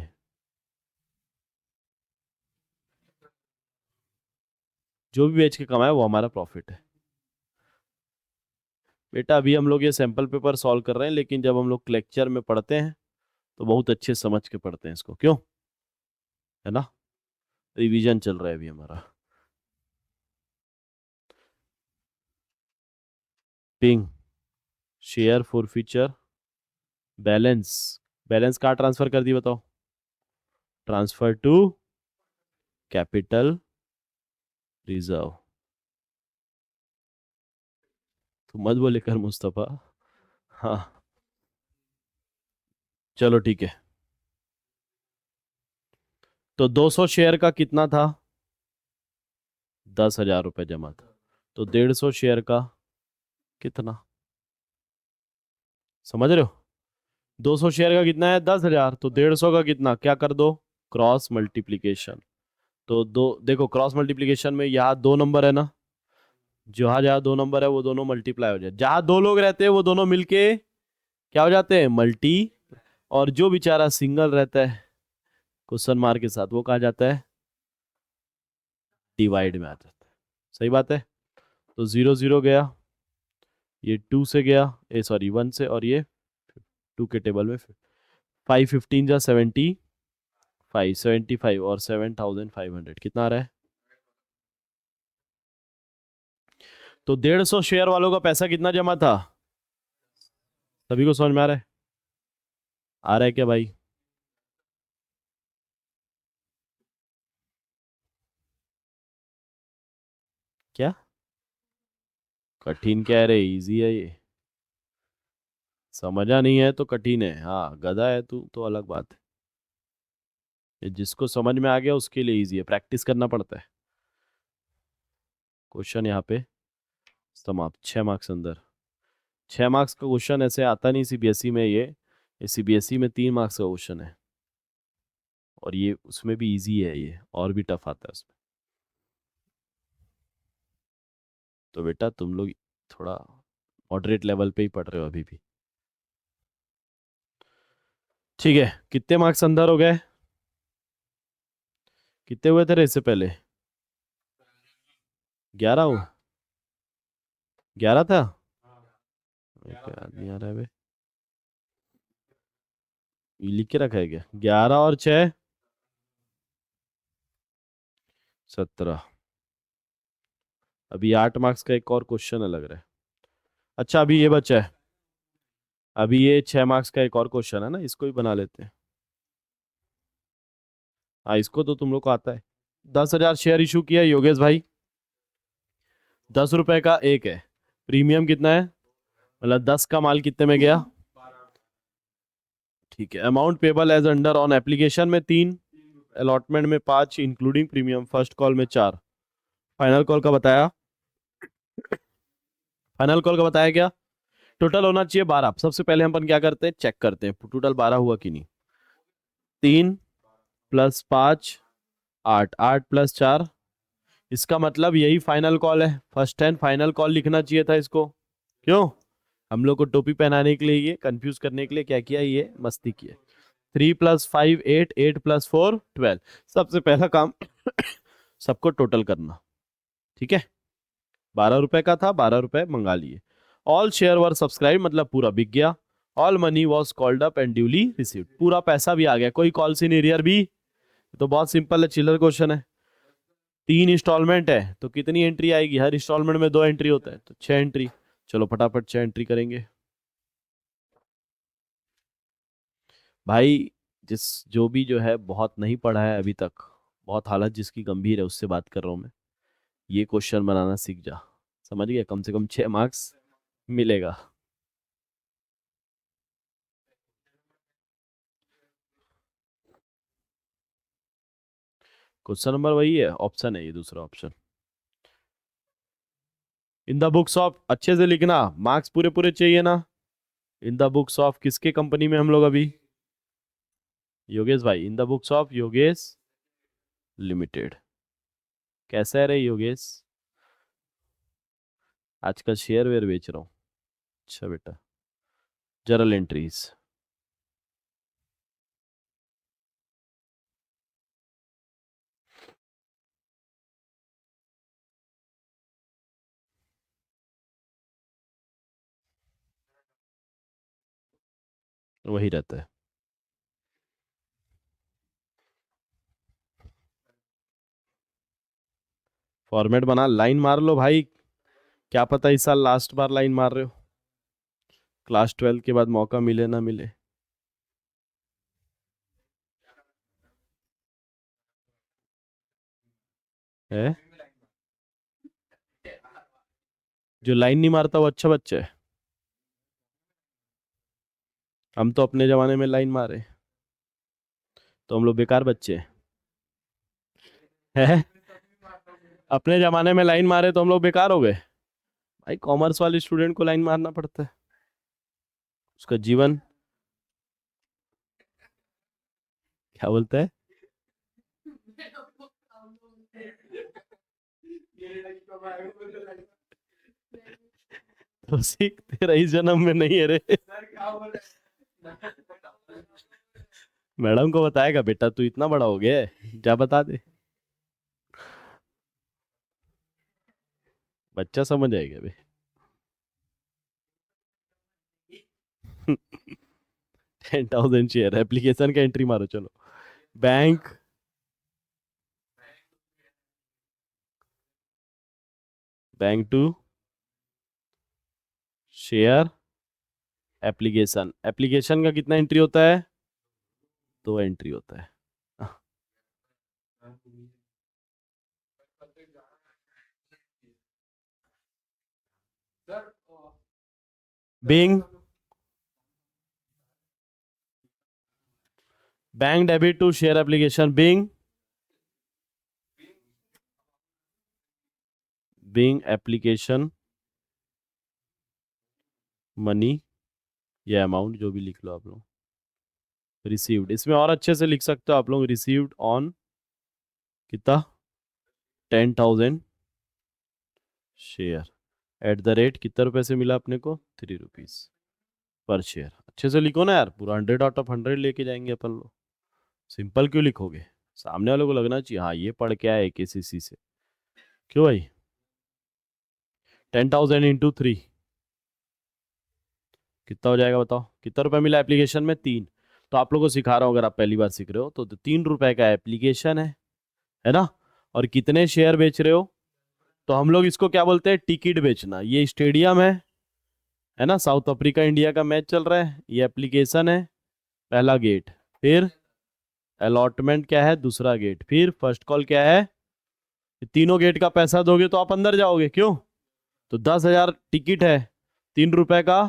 जो भी बेच के कमाए वो हमारा प्रॉफिट है। बेटा अभी हम लोग ये सैंपल पेपर सॉल्व कर रहे हैं, लेकिन जब हम लोग लेक्चर में पढ़ते हैं तो बहुत अच्छे से समझ के पढ़ते हैं इसको, क्यों? है ना, रिवीजन चल रहा है अभी हमारा। Being share forfeiture balance. Balance कहाँ ट्रांसफर कर दी बताओ? Transfer to capital reserve. तो मत बोले कर मुस्तफा। हाँ, चलो ठीक है। तो 200 शेयर का कितना था? 10,000 रुपये जमा था। तो 150 शेयर का कितना? समझ रहे हो? 200 शेयर का कितना है? 10,000। तो 150 का कितना? क्या कर दो, क्रॉस मल्टीप्लीकेशन। तो दो देखो, क्रॉस मल्टीप्लीकेशन में यहाँ 2 नंबर है ना, जहाँ जहाँ 2 नंबर है वो दोनों मल्टीप्लाई हो जाए। जहाँ 2 लोग रहते हैं वो दोनों मिलके क्या हो जाते हैं? मल्टी। और जो बेचारा सिंगल रहता है क्वेश्चन मार्क के साथ, वो कहा जाता है? डिवाइड में आ जाता है। सही बात है। तो 0 0 गया, ये 2 से गया, ए सॉरी 1 से, और ये 2 के टेबल में 5 15 जा 70, 75 और 7,500 कितना आ रहा है? तो 150 शेयर वालों का पैसा कितना जमा था? सभी को समझ में आ रहा है? आ रहा है क्या भाई? क्या कठिन कह रहे? इजी है ये। समझा नहीं है तो कठिन है, हाँ गधा है तू तो अलग बात है। ये जिसको समझ में आ गया उसके लिए इजी है, प्रैक्टिस करना पड़ता है। क्वेश्चन यहाँ पे समाप्त। 6 मार्क्स अंदर। 6 मार्क्स का क्वेश्चन ऐसे आता नहीं सीबीएसई में, ये सीबीएसई में 3 मार्क्स का क्वेश्चन है। और ये उसमें भी इजी है, ये और भी टफ आता है उसमें। तो बेटा तुम लोग थोड़ा मॉडरेट लेवल पे ही पढ़ रहे हो अभी भी। ठीक है, कितने मार्क्स अंदर हो गए? कितने हुए थे इससे पहले? 11 हो? 11 था? याद नहीं आ रहा है बे। ये लिख के रखा है क्या? 11 और 6 17। अभी 8 मार्क्स का एक और क्वेश्चन है लग रहा है। अच्छा अभी ये बचा है, अभी ये 6 मार्क्स का एक और क्वेश्चन है ना, इसको ही बना लेते हैं। हाँ इसको तो तुम लोग को आता है। 10,000 शेयर इशू किया योगेश भाई, 10 रुपए का एक है। प्रीमियम कितना है? मतलब 10 का माल कितने में गया? ठीक है। Amount payable as under on application में 3, अलॉटमेंट में 5 इंक्लूडिंग प्रीमियम, फर्स्ट कॉल में 4, फाइनल कॉल का बताया? फाइनल कॉल का बताया क्या? टोटल होना चाहिए 12। सबसे पहले हम अपन क्या करते हैं, चेक करते हैं टोटल 12 हुआ कि नहीं। 3 + 5 8, 8 + 4, इसका मतलब यही फाइनल कॉल है। फर्स्ट एंड फाइनल कॉल लिखना चाहिए था इसको। क्यों? हम लोग को टोपी पहनाने के लिए, ये कंफ्यूज करने के लिए क्या किया, ये मस्ती की है। 3 + 5 8, 8 + 4 12। सबसे पहला काम सबको टोटल करना, ठीक है। 12 रुपए का था, 12 रुपए मंगा लिए। ऑल शेयर वर सब्सक्राइब, मतलब पूरा बिक गया। All money was called up and duly received, पूरा पैसा भी आ गया, कोई कॉल्स इन एरियर भी। तो बहुत सिंपल है, चिल्लर क्वेश्चन है। 3 इंस्टॉलमेंट है तो कितनी एंट्री आएगी? हर इंस्टॉलमेंट में 2 एंट्री होता है, तो 6 एंट्री। चलो फटाफट 6 एंट्री करेंगे। भाई जिस जो भी जो है बहुत नहीं पढ़ा है अभी तक, बहुत हालत जिसकी गंभीर है, उससे बात कर रहा हूँ मैं। ये क्वेश्चन बनाना सीख जा, समझ गया? कम से कम 6 मार्क्स मिलेगा। क्वेश्चन नंबर वही है, ऑप्शन है ये, दूसरा option. In the books of, अच्छे से लिखना, मार्क्स पूरे पूरे चाहिए ना। इन द बुक्स ऑफ किसके कंपनी में हम लोग अभी? योगेश भाई, इन the books of Yogesh limited. कैसा है रे योगेश? आजकल शेयर वेयर बेच रहा हूँ। अच्छा बेटा। Journal entries. वही रहता है। फॉर्मेट बना, लाइन मार लो भाई। क्या पता इस साल लास्ट बार लाइन मार रहे हो, क्लास 12 के बाद मौका मिले ना मिले। है? जो लाइन नहीं मारता वो अच्छा बच्चा है। हम तो अपने जमाने में लाइन मारे, तो हम लोग बेकार बच्चे हैं। है? अपने जमाने में लाइन मारे तो हम लोग बेकार हो गए। भाई कॉमर्स वाले स्टूडेंट को लाइन मारना पड़ता है, उसका जीवन। क्या बोलता है? तो सीख, तेरा इस जन्म में नहीं है रे। मैडम को बताएगा बेटा तू इतना बड़ा हो गया है, जा बता दे। बच्चा समझ आएगा भाई। 10,000 शेयर, एप्लीकेशन का एंट्री मारो चलो। Bank, bank to share application. Application का कितना एंट्री होता है? 2 एंट्री होता है। Being, bank debit to share application. Being, being application money, या अमाउंट जो भी लिख लो आप लोग। रिसीव्ड, इसमें और अच्छे से लिख सकते हो आप लोग, रिसीव्ड ऑन कितना? 10,000 शेयर, एट द रेट कितना रुपए से मिला अपने को? 3 रुपीज पर शेयर। अच्छे से लिखो ना यार, पूरा 100 आउट ऑफ 100 लेके जाएंगे अपन लोग। सिंपल क्यों लिखोगे? सामने वाले को लगना चाहिए हाँ ये पढ़ के आया केसीसी से। क्यों भाई? 10,000 × 3 कितना हो जाएगा बताओ? कितना रुपए मिला एप्लीकेशन में? 3। तो आप लोगों को सिखा रहा हूँ, अगर आप पहली बार सीख रहे हो तो 3 रुपए का एप्लीकेशन है ना? और कितने शेयर बेच रहे हो? तो हम लोग इसको क्या बोलते हैं? टिकट बेचना। ये स्टेडियम है ना? साउथ अफ्रीका इंडिया का मैच चल रहा है, ये एप्लीकेशन है, पहला गेट। फिर अलॉटमेंट क्या है? दूसरा गेट। फिर फर्स्ट कॉल क्या है? तीनों गेट का पैसा दोगे तो आप अंदर जाओगे, क्यों? तो 10,000 टिकट है, 3 रुपए का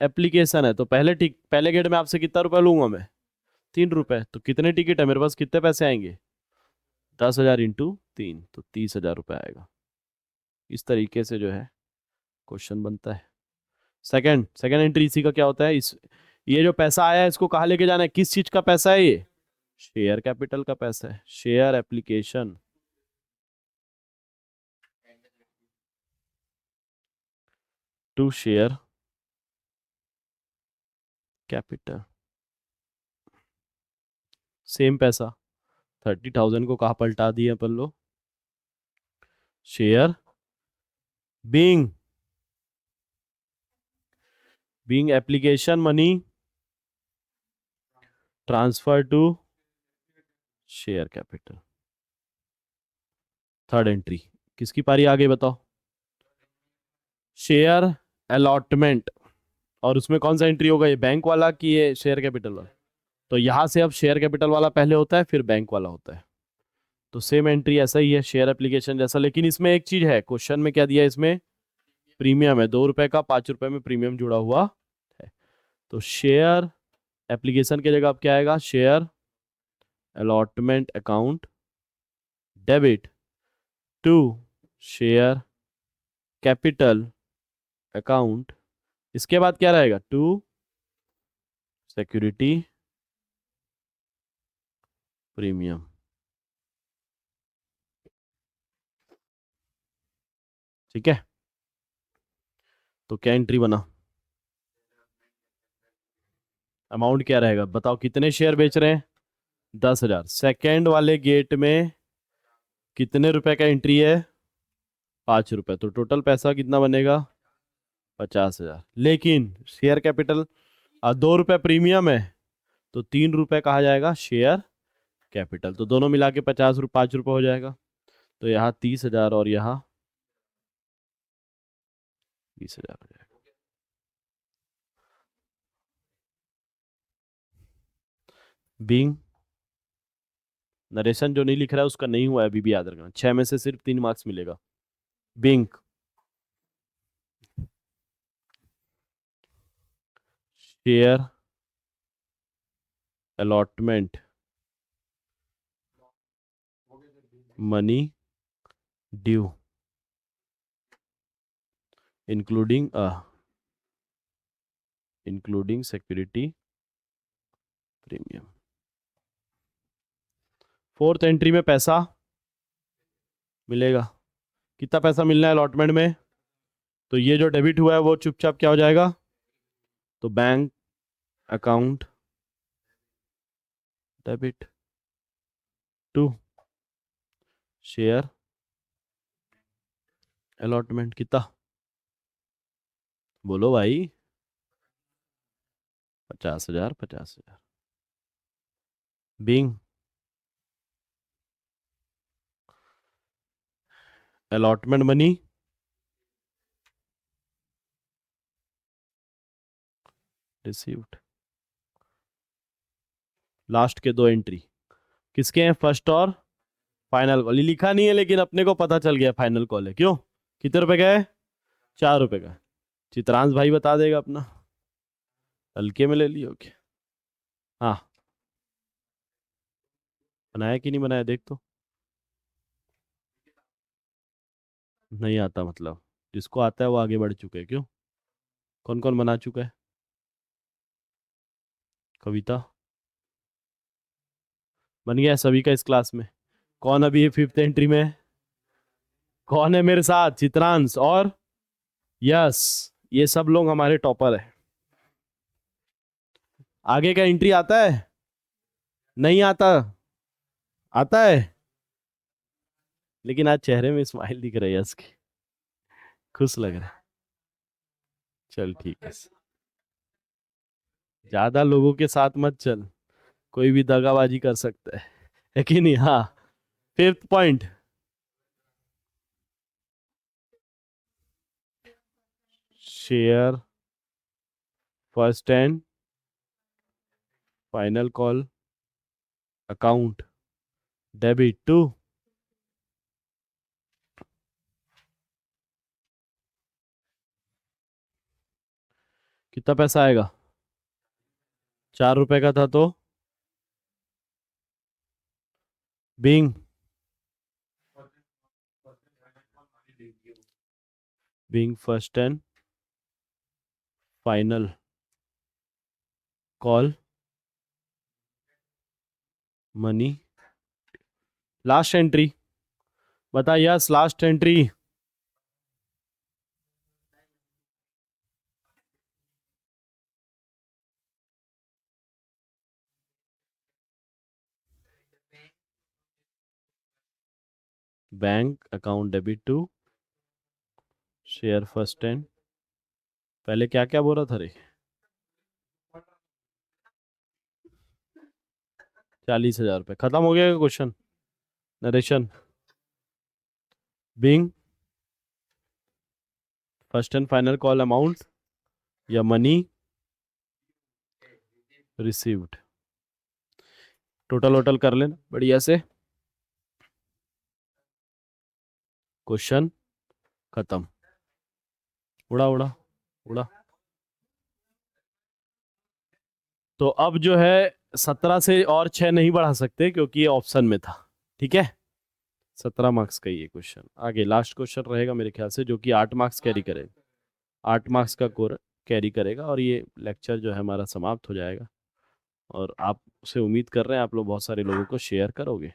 एप्लीकेशन है, तो पहले गेट में आपसे कितना रुपया लूंगा मैं? 3 रुपए। तो कितने टिकट है मेरे पास, कितने पैसे आएंगे? 10,000 × 3, तो 30,000 रुपये आएगा। इस तरीके से जो है क्वेश्चन बनता है। सेकंड सेकंड एंट्री इसी का क्या होता है? इस ये जो पैसा आया है इसको कहाँ लेके जाना है? किस चीज का पैसा है ये? शेयर कैपिटल का पैसा है, share application to share capital. Same पैसा, 30,000 को कहाँ पलटा दिए अपन लोग? Share, being being application money transfer to share capital. Third entry किसकी पारी आ गई बताओ? Share allotment. और उसमें कौन सा एंट्री होगा, ये बैंक वाला कि ये शेयर कैपिटल वाला? तो यहां से अब शेयर कैपिटल वाला पहले होता है फिर बैंक वाला होता है। तो सेम एंट्री ऐसा ही है शेयर एप्लीकेशन जैसा, लेकिन इसमें एक चीज है, क्वेश्चन में क्या दिया है, इसमें प्रीमियम है 2 रुपए का, 5 रुपए में प्रीमियम जुड़ा हुआ है। तो शेयर एप्लीकेशन की जगह अब क्या आएगा, share allotment account debit to share capital account, इसके बाद क्या रहेगा, टू सिक्योरिटी प्रीमियम। ठीक है, तो क्या एंट्री बना, अमाउंट क्या रहेगा बताओ, कितने शेयर बेच रहे हैं, 10,000। सेकेंड वाले गेट में कितने रुपए का एंट्री है, 5 रुपए, तो टोटल पैसा कितना बनेगा, 50,000। लेकिन शेयर कैपिटल 2 रुपए प्रीमियम है, तो 3 रुपए कहा जाएगा शेयर कैपिटल, तो दोनों मिला के 5 रुपए हो जाएगा। तो यहाँ 30,000 और यहाँ 20,000 हो जाएगा। बीइंग नरेशन जो नहीं लिख रहा है उसका नहीं हुआ है अभी भी, याद रखना, 6 में से सिर्फ 3 मार्क्स मिलेगा। Being share allotment money due including security premium. Fourth entry में पैसा मिलेगा, कितना पैसा मिलना है अलॉटमेंट में, तो ये जो डेबिट हुआ है वो चुपचाप क्या हो जाएगा, तो bank account debit to share allotment, कितना बोलो भाई, 50,000 50,000। Being allotment money received. Last के 2 एंट्री किसके हैं, फर्स्ट और फाइनल कॉल, लिखा नहीं है लेकिन अपने को पता चल गया फाइनल कॉल है, क्यों, कितने रुपए का है, 4 रुपए का। चित्रांश भाई बता देगा अपना, हल्के में ले लियो क्या, हाँ बनाया कि नहीं बनाया देख तो, नहीं आता मतलब, जिसको आता है वो आगे बढ़ चुके हैं, क्यों, कौन कौन बना चुका है, कविता बन गया है सभी का इस क्लास में, कौन अभी ये फिफ्थ एंट्री में है, कौन है मेरे साथ, चित्रांश और यस, ये सब लोग हमारे टॉपर है। आगे का एंट्री आता है, नहीं आता, आता है, लेकिन आज चेहरे में स्माइल दिख रही है यस की, खुश लग रहा है, चल ठीक है, ज्यादा लोगों के साथ मत चल, कोई भी दगाबाजी कर सकता है कि नहीं, हाँ। Fifth point, share first and final call account debit to कितना पैसा आएगा, 4 रुपए का था, तो being first and final call money, last entry बता yes, last entry bank account debit to share first and, पहले क्या क्या बोल रहा था रे, 40,000 रुपये, खत्म हो गया question, narration. Being first and final call amount या मनी रिसीव्ड, टोटल वोटल कर लेना बढ़िया से। क्वेश्चन खत्म। उड़ा उड़ा उड़ा। तो अब जो है 17 से और 6 नहीं बढ़ा सकते क्योंकि ये ऑप्शन में था। ठीक है, 17 मार्क्स का ये क्वेश्चन। आगे लास्ट क्वेश्चन रहेगा मेरे ख्याल से, जो कि 8 मार्क्स कैरी करेगा। 8 मार्क्स का कोर कैरी करेगा और ये लेक्चर जो है हमारा समाप्त हो जाएगा। और आप से उम्मीद कर रहे हैं आप लोग बहुत सारे लोगों को शेयर करोगे।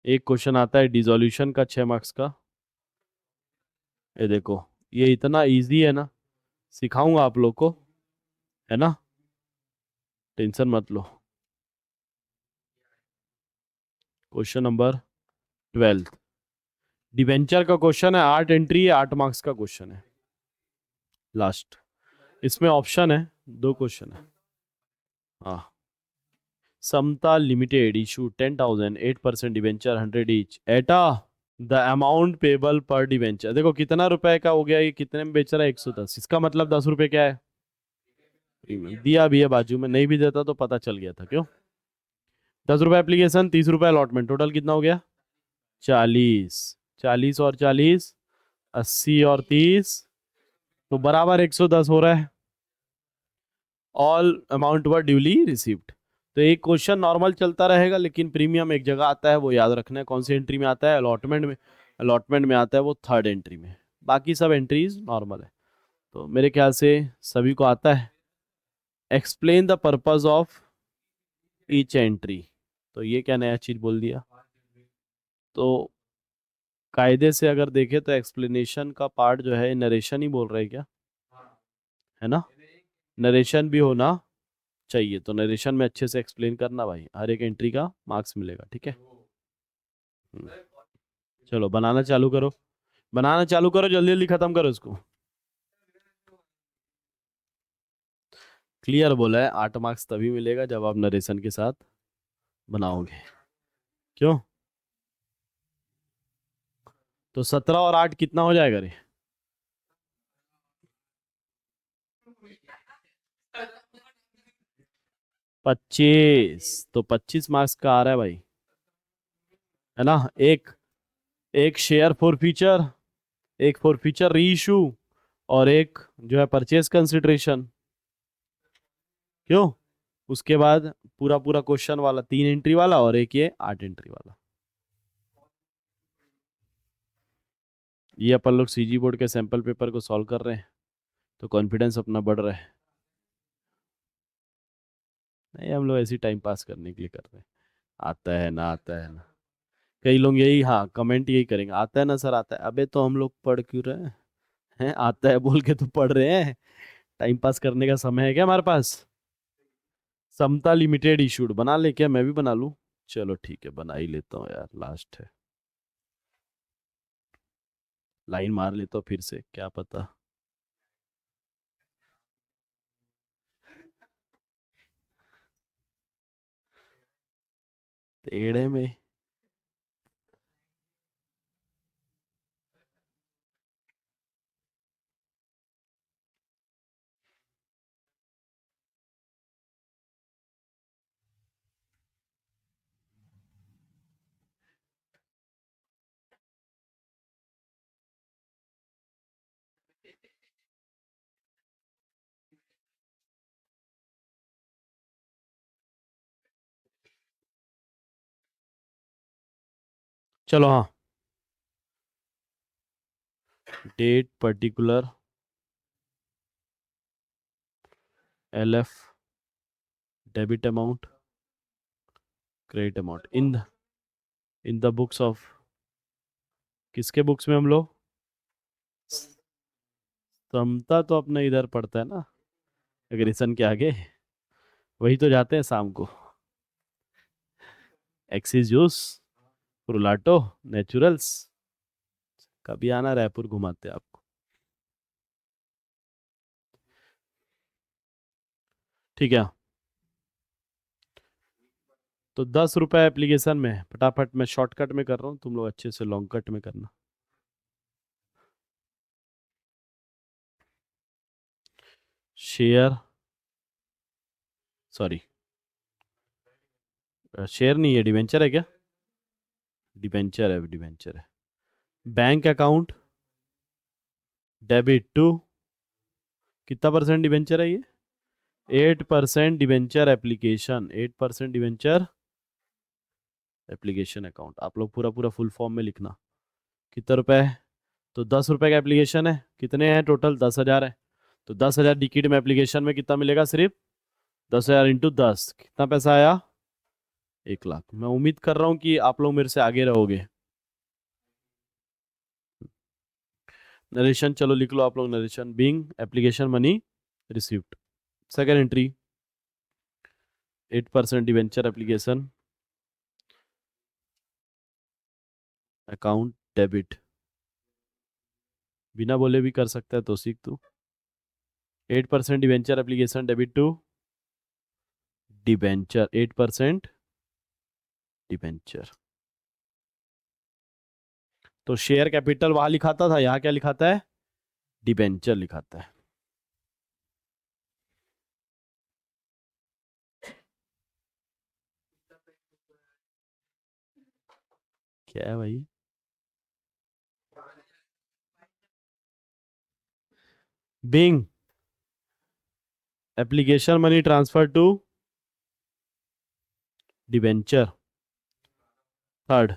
एक क्वेश्चन आता है डिसोल्यूशन का 6 मार्क्स का। ये देखो, ये इतना इजी है ना, सिखाऊंगा आप लोग को, है ना, टेंशन मत लो। क्वेश्चन नंबर 12 डिवेंचर का क्वेश्चन है। 8 एंट्री है, 8 मार्क्स का क्वेश्चन है लास्ट। इसमें ऑप्शन है, 2 क्वेश्चन है। हाँ, समता limited issue 10,000 8% debenture 100 each Etah the amount payable पर डिवेंचर। देखो कितना रुपए का हो गया, ये कितने में बेच रहा है, 110। इसका मतलब 10 रुपए क्या है, प्रीमियम दिया भी है बाजू में, नहीं भी देता तो पता चल गया था क्यों। 10 रुपए एप्लीकेशन, 30 रुपए अलॉटमेंट, टोटल कितना हो गया 40। 40 और 40 80 और 30 तो बराबर 110 हो रहा है। ऑल अमाउंट वर ड्यूली रिसीव्ड। तो एक क्वेश्चन नॉर्मल चलता रहेगा लेकिन प्रीमियम एक जगह आता है, वो याद रखना है। कौन सी एंट्री में आता है, अलॉटमेंट में। अलॉटमेंट में आता है वो थर्ड एंट्री में, बाकी सब एंट्रीज नॉर्मल है। तो मेरे ख्याल से सभी को आता है। Explain the purpose of each entry, तो ये क्या नया चीज बोल दिया। तो कायदे से अगर देखें तो एक्सप्लेनेशन का पार्ट जो है नरेशन ही बोल रहे हैं क्या, है ना, नरेशन भी होना चाहिए। तो नरेशन में अच्छे से एक्सप्लेन करना भाई, हर एक एंट्री का मार्क्स मिलेगा। ठीक है, हम्म, चलो बनाना चालू करो, बनाना चालू करो, जल्दी जल्दी खत्म करो इसको। क्लियर बोला है, 8 मार्क्स तभी मिलेगा जब आप नरेशन के साथ बनाओगे। क्यों, तो 17 और 8 कितना हो जाएगा रे, 25। तो 25 मार्क्स का आ रहा है भाई, है ना। एक एक शेयर फॉर फ्यूचर, एक फॉर फ्यूचर री इशू, और एक जो है परचेज कंसिडरेशन। क्यों, उसके बाद पूरा पूरा क्वेश्चन वाला 3 एंट्री वाला, और एक ये 8 एंट्री वाला। ये अपन लोग सीजी बोर्ड के सैंपल पेपर को सॉल्व कर रहे हैं तो कॉन्फिडेंस अपना बढ़ रहा है। नहीं, हम लोग ऐसी टाइम पास करने के लिए कर रहे हैं। आता है ना, आता है ना। कई लोग यही, हाँ, कमेंट यही करेंगे, आता है ना सर, आता है। अबे तो हम लोग पढ़ क्यों रहे हैं, आता है बोल के तो पढ़ रहे हैं। टाइम पास करने का समय है क्या हमारे पास। समता लिमिटेड इशूड बना ले क्या, मैं भी बना लूं। चलो ठीक है, बना ही लेता हूँ यार, लास्ट है। लाइन मार लेता हूँ फिर से, क्या पता। टेढ़े में। चलो हाँ, date particular LF debit amount credit amount in the books of, किसके बुक्स में हम लोग, समता तो अपने इधर पढ़ता है ना, एग्रेशन के आगे, वही तो जाते हैं शाम को। एक्सिस जूस, रुलाटो, नेचुरल्स। कभी आना, रायपुर घुमाते हैं आपको। ठीक है, तो 10 रुपए एप्लीकेशन में, फटाफट मैं शॉर्टकट में कर रहा हूँ, तुम लोग अच्छे से लॉन्ग कट में करना। शेयर, सॉरी शेयर नहीं है, डिवेंचर है क्या? डिवेंचर है, डिवेंचर है। बैंक अकाउंट डेबिट टू, कितना परसेंट डिवेंचर है ये? 8% debenture application, 8% debenture application account. आप लोग पूरा पूरा फुल फॉर्म में लिखना। कितने रुपए है? तो 10 रुपए का एप्लीकेशन है। कितने हैं टोटल? 10,000 है। तो 10,000 डिकिट में एप्लीकेशन में कितना मिलेगा? सिर्फ 10,000 इंटू 10, कितना पैसा आया? 1 लाख। मैं उम्मीद कर रहा हूँ कि आप लोग मेरे से आगे रहोगे। नरेशन चलो लिख लो आप लोग, narration being application money received. Second entry 8% debenture application account debit, बिना बोले भी कर सकता है तो सीख तू। 8% debenture application debit to debenture, 8% debenture. तो शेयर कैपिटल वहां लिखाता था, यहाँ क्या लिखाता है? डिवेंचर लिखाता है। क्या है भाई? Being application money transfer to debenture. Third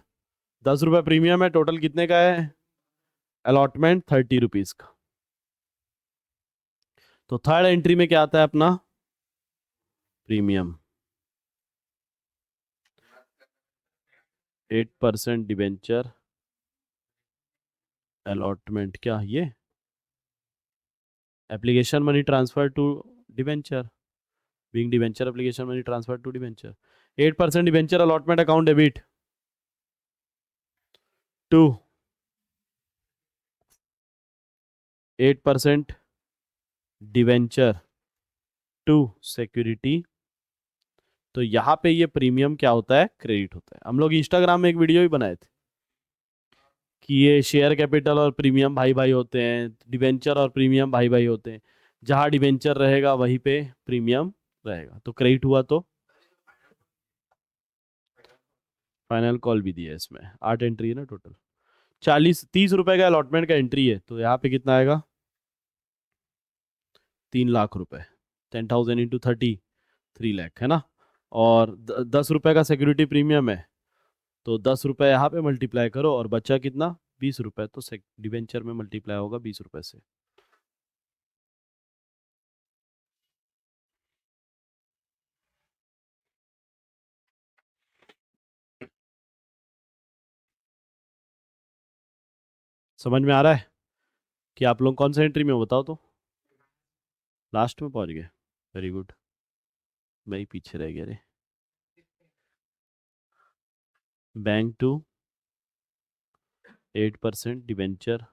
10 रुपए प्रीमियम है, टोटल कितने का है? अलॉटमेंट 30 रुपीज का। तो थर्ड एंट्री में क्या आता है अपना? प्रीमियम 8% डिवेंचर अलॉटमेंट, क्या ये? Application money transfer to debenture, being debenture application money transfer to debenture. 8% debenture allotment account debit to 8% debenture to security. तो यहाँ पे ये प्रीमियम क्या होता है? क्रेडिट होता है। हम लोग इंस्टाग्राम में एक वीडियो भी बनाए थे कि ये शेयर कैपिटल और प्रीमियम भाई भाई होते हैं, डिवेंचर और प्रीमियम भाई भाई होते हैं। जहां डिवेंचर रहेगा वहीं पे प्रीमियम रहेगा। तो क्रेडिट हुआ तो फाइनल कॉल भी दिया है इसमें। 8 एंट्री है ना टोटल। 30 रुपए का अलॉटमेंट का एंट्री है, तो यहाँ पे कितना आएगा? 3 लाख रुपए। 10,000 इंटू 30, 3 लाख है ना। और 10 रुपए का सिक्योरिटी प्रीमियम है, तो 10 रुपए यहाँ पे मल्टीप्लाई करो और बचा कितना? 20 रुपए। तो डिवेंचर में मल्टीप्लाई होगा 20 रुपए से। समझ में आ रहा है कि आप लोग कौन सा एंट्री में हो? बताओ तो। लास्ट में पहुंच गए, वेरी गुड। मैं ही पीछे रह गया रे। Bank to 8% debenture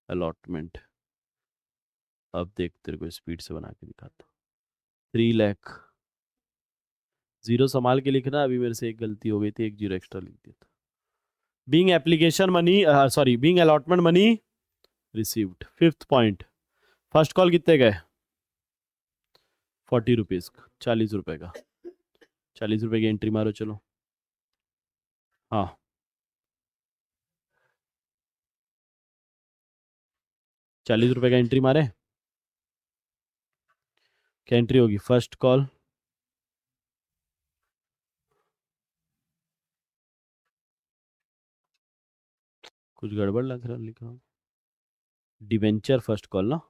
allotment. अब देख तेरे को स्पीड से बना के दिखाता हूँ। 3 लाख। जीरो संभाल के लिखना, अभी मेरे से एक गलती हो गई थी, एक जीरो एक्स्ट्रा लिख दिया था। Being application money, sorry being allotment money received. Fifth point, first call कितने का है? 40 रुपीज का, 40 रुपए का। 40 रुपए की एंट्री मारो चलो। हाँ, 40 रुपए का एंट्री मारे। क्या एंट्री होगी? फर्स्ट कॉल कुछ गड़बड़ लग रहा लिखा। डिवेंचर फर्स्ट कॉल ना।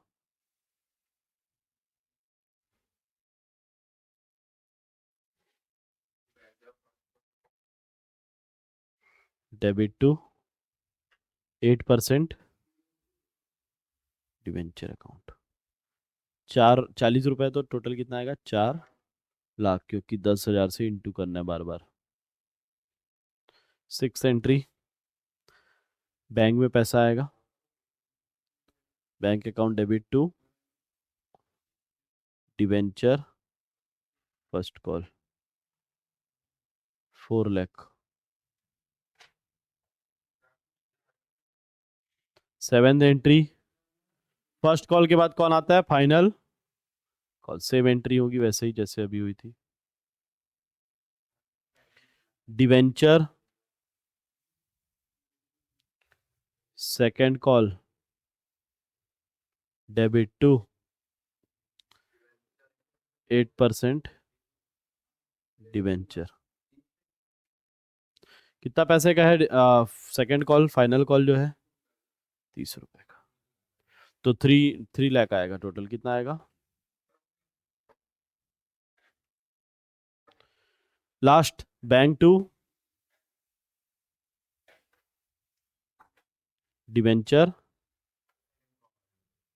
Debit to 8% debenture account. 40 रुपए, तो टोटल कितना आएगा? 4 लाख, क्योंकि 10,000 से इंटू करना है बार बार। सिक्स एंट्री, बैंक में पैसा आएगा। Bank account debit to debenture first call 4 lakh. Seventh entry, first call के बाद कौन आता है? फाइनल कॉल सेम एंट्री होगी वैसे ही जैसे अभी हुई थी। Debenture second call debit to 8% debenture. कितना पैसे का है सेकंड कॉल, फाइनल कॉल जो है 30 रुपए का। तो 3 लाख आएगा टोटल। कितना आएगा? Last bank to debenture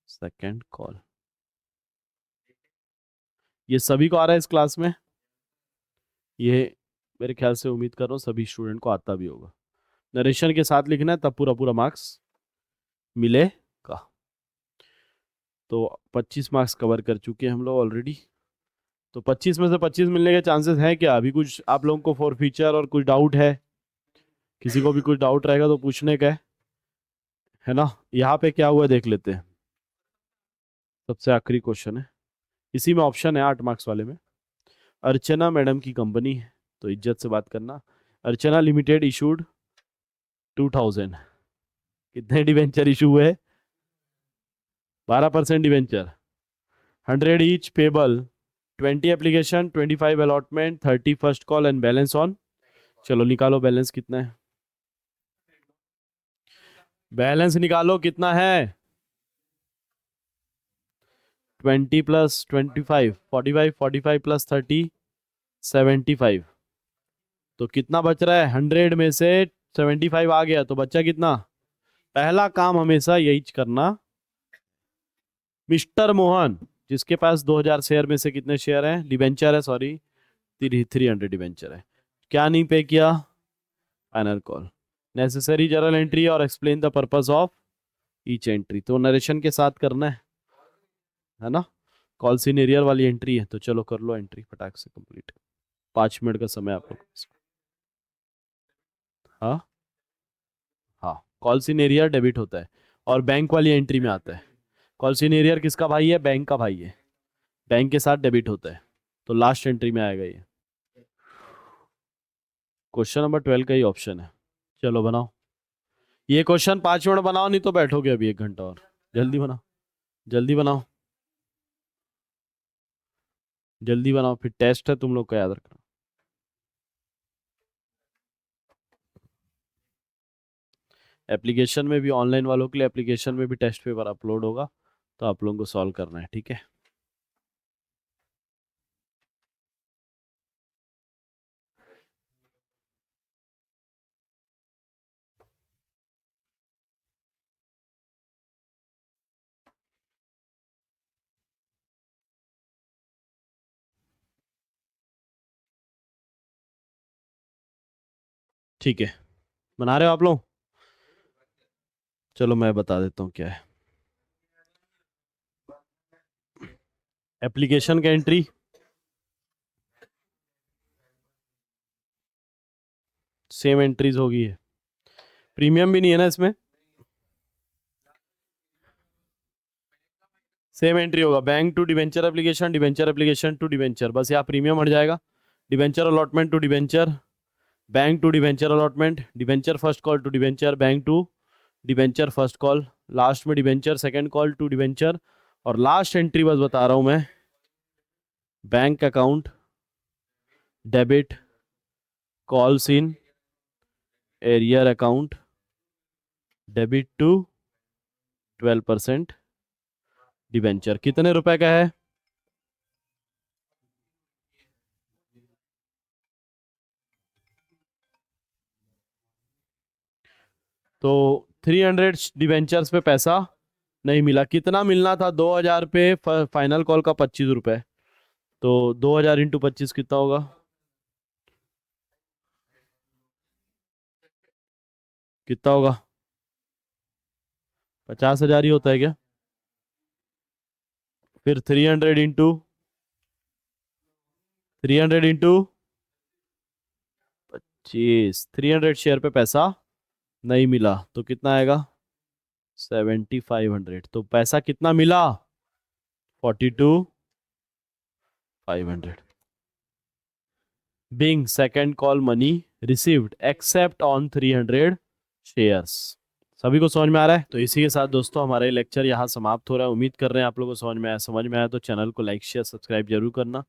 second call. ये सभी को आ रहा है इस क्लास में? ये मेरे ख्याल से उम्मीद कर रहा हूँ सभी स्टूडेंट को आता भी होगा। नरेशन के साथ लिखना है तब पूरा पूरा मार्क्स मिलेगा। तो 25 मार्क्स कवर कर चुके हैं हम लोग ऑलरेडी। तो 25 में से 25 मिलने के चांसेस हैं क्या? अभी कुछ आप लोगों को फॉर फ्यूचर और कुछ डाउट है? किसी को भी कुछ डाउट रहेगा तो पूछने का है ना। यहाँ पे क्या हुआ देख लेते हैं। सबसे आखिरी क्वेश्चन है, इसी में ऑप्शन है 8 मार्क्स वाले में। अर्चना मैडम की कंपनी है तो इज्जत से बात करना। अर्चना लिमिटेड इशूड 2000। कितने डिवेंचर इशू हुए? 12% debenture, 100 each payable, 20 application, 25 allotment, 30 first call and balance on. चलो निकालो बैलेंस कितना है। बैलेंस निकालो कितना है। 20 प्लस 25 45, 45 प्लस 30 75। तो कितना बच रहा है? 100 में से 75 आ गया तो बच्चा कितना? पहला काम हमेशा यही करना। मिस्टर मोहन जिसके पास 2000 शेयर में से कितने शेयर हैं, डिवेंचर है सॉरी, 300 डिवेंचर है, क्या नहीं पे किया? Final call. Necessary journal entry और explain the purpose of each entry. तो नरेशन के साथ करना है ना। कॉल सीन वाली एंट्री है तो चलो कर लो एंट्री फटाक से कंप्लीट। 5 मिनट का समय आप लोग। हाँ हाँ, कॉल सीन डेबिट होता है और बैंक वाली एंट्री में आता है। कॉल सीन किसका भाई है? बैंक का भाई है, बैंक के साथ डेबिट होता है। तो लास्ट एंट्री में आएगा ये। क्वेश्चन नंबर 12 का ही ऑप्शन है। चलो बनाओ ये क्वेश्चन। 5 मिनट बनाओ नहीं तो बैठोगे अभी 1 घंटा और। जल्दी बनाओ, जल्दी बनाओ, जल्दी बनाओ, फिर टेस्ट है तुम लोग का, याद रखना। एप्लीकेशन में भी, ऑनलाइन वालों के लिए एप्लीकेशन में भी टेस्ट पेपर अपलोड होगा तो आप लोगों को सॉल्व करना है, ठीक है। ठीक है, बना रहे हो आप लोग? चलो मैं बता देता हूँ क्या है। एप्लीकेशन का एंट्री सेम एंट्रीज होगी है, प्रीमियम भी नहीं है ना इसमें, सेम एंट्री होगा। Bank to debenture application, debenture application to debenture, बस यहाँ प्रीमियम हट जाएगा। Debenture allotment to debenture, bank to debenture allotment, debenture first call to debenture, bank to debenture first call, last में debenture second call to debenture. और last entry बस बता रहा हूं मैं, bank account debit calls in arrear account debit to 12% debenture. कितने रुपए का है? तो 300 डिवेंचर्स पे पैसा नहीं मिला। कितना मिलना था? 2000 पे फाइनल कॉल का 25 रुपए। तो 2000 इंटू 25 कितना होगा? कितना होगा? 50,000 ही होता है क्या? फिर 300 इंटू 300 शेयर पे पैसा नहीं मिला तो कितना आएगा? 7500। तो पैसा कितना मिला? 42 500. Being second call money received except on 300 shares. सभी को समझ में आ रहा है? तो इसी के साथ दोस्तों हमारा ये लेक्चर यहाँ समाप्त हो रहा है। उम्मीद कर रहे हैं आप लोगों को समझ में आया तो चैनल को लाइक शेयर सब्सक्राइब जरूर करना।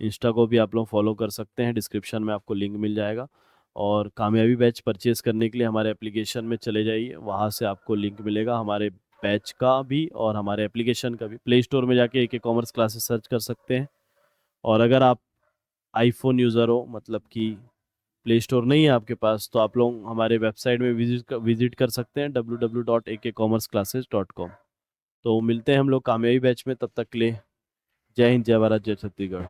इंस्टा को भी आप लोग फॉलो कर सकते हैं, डिस्क्रिप्शन में आपको लिंक मिल जाएगा। और कामयाबी बैच परचेज करने के लिए हमारे एप्लीकेशन में चले जाइए, वहाँ से आपको लिंक मिलेगा हमारे बैच का भी और हमारे एप्लीकेशन का भी। प्ले स्टोर में जाके AK कॉमर्स क्लासेस सर्च कर सकते हैं। और अगर आप आईफोन यूज़र हो, मतलब कि प्ले स्टोर नहीं है आपके पास, तो आप लोग हमारे वेबसाइट में विजिट कर सकते हैं www.akcommerceclasses.com। तो मिलते हैं हम लोग कामयाबी बैच में, तब तक के लिए जय हिंद, जय भारत, जय छत्तीसगढ़।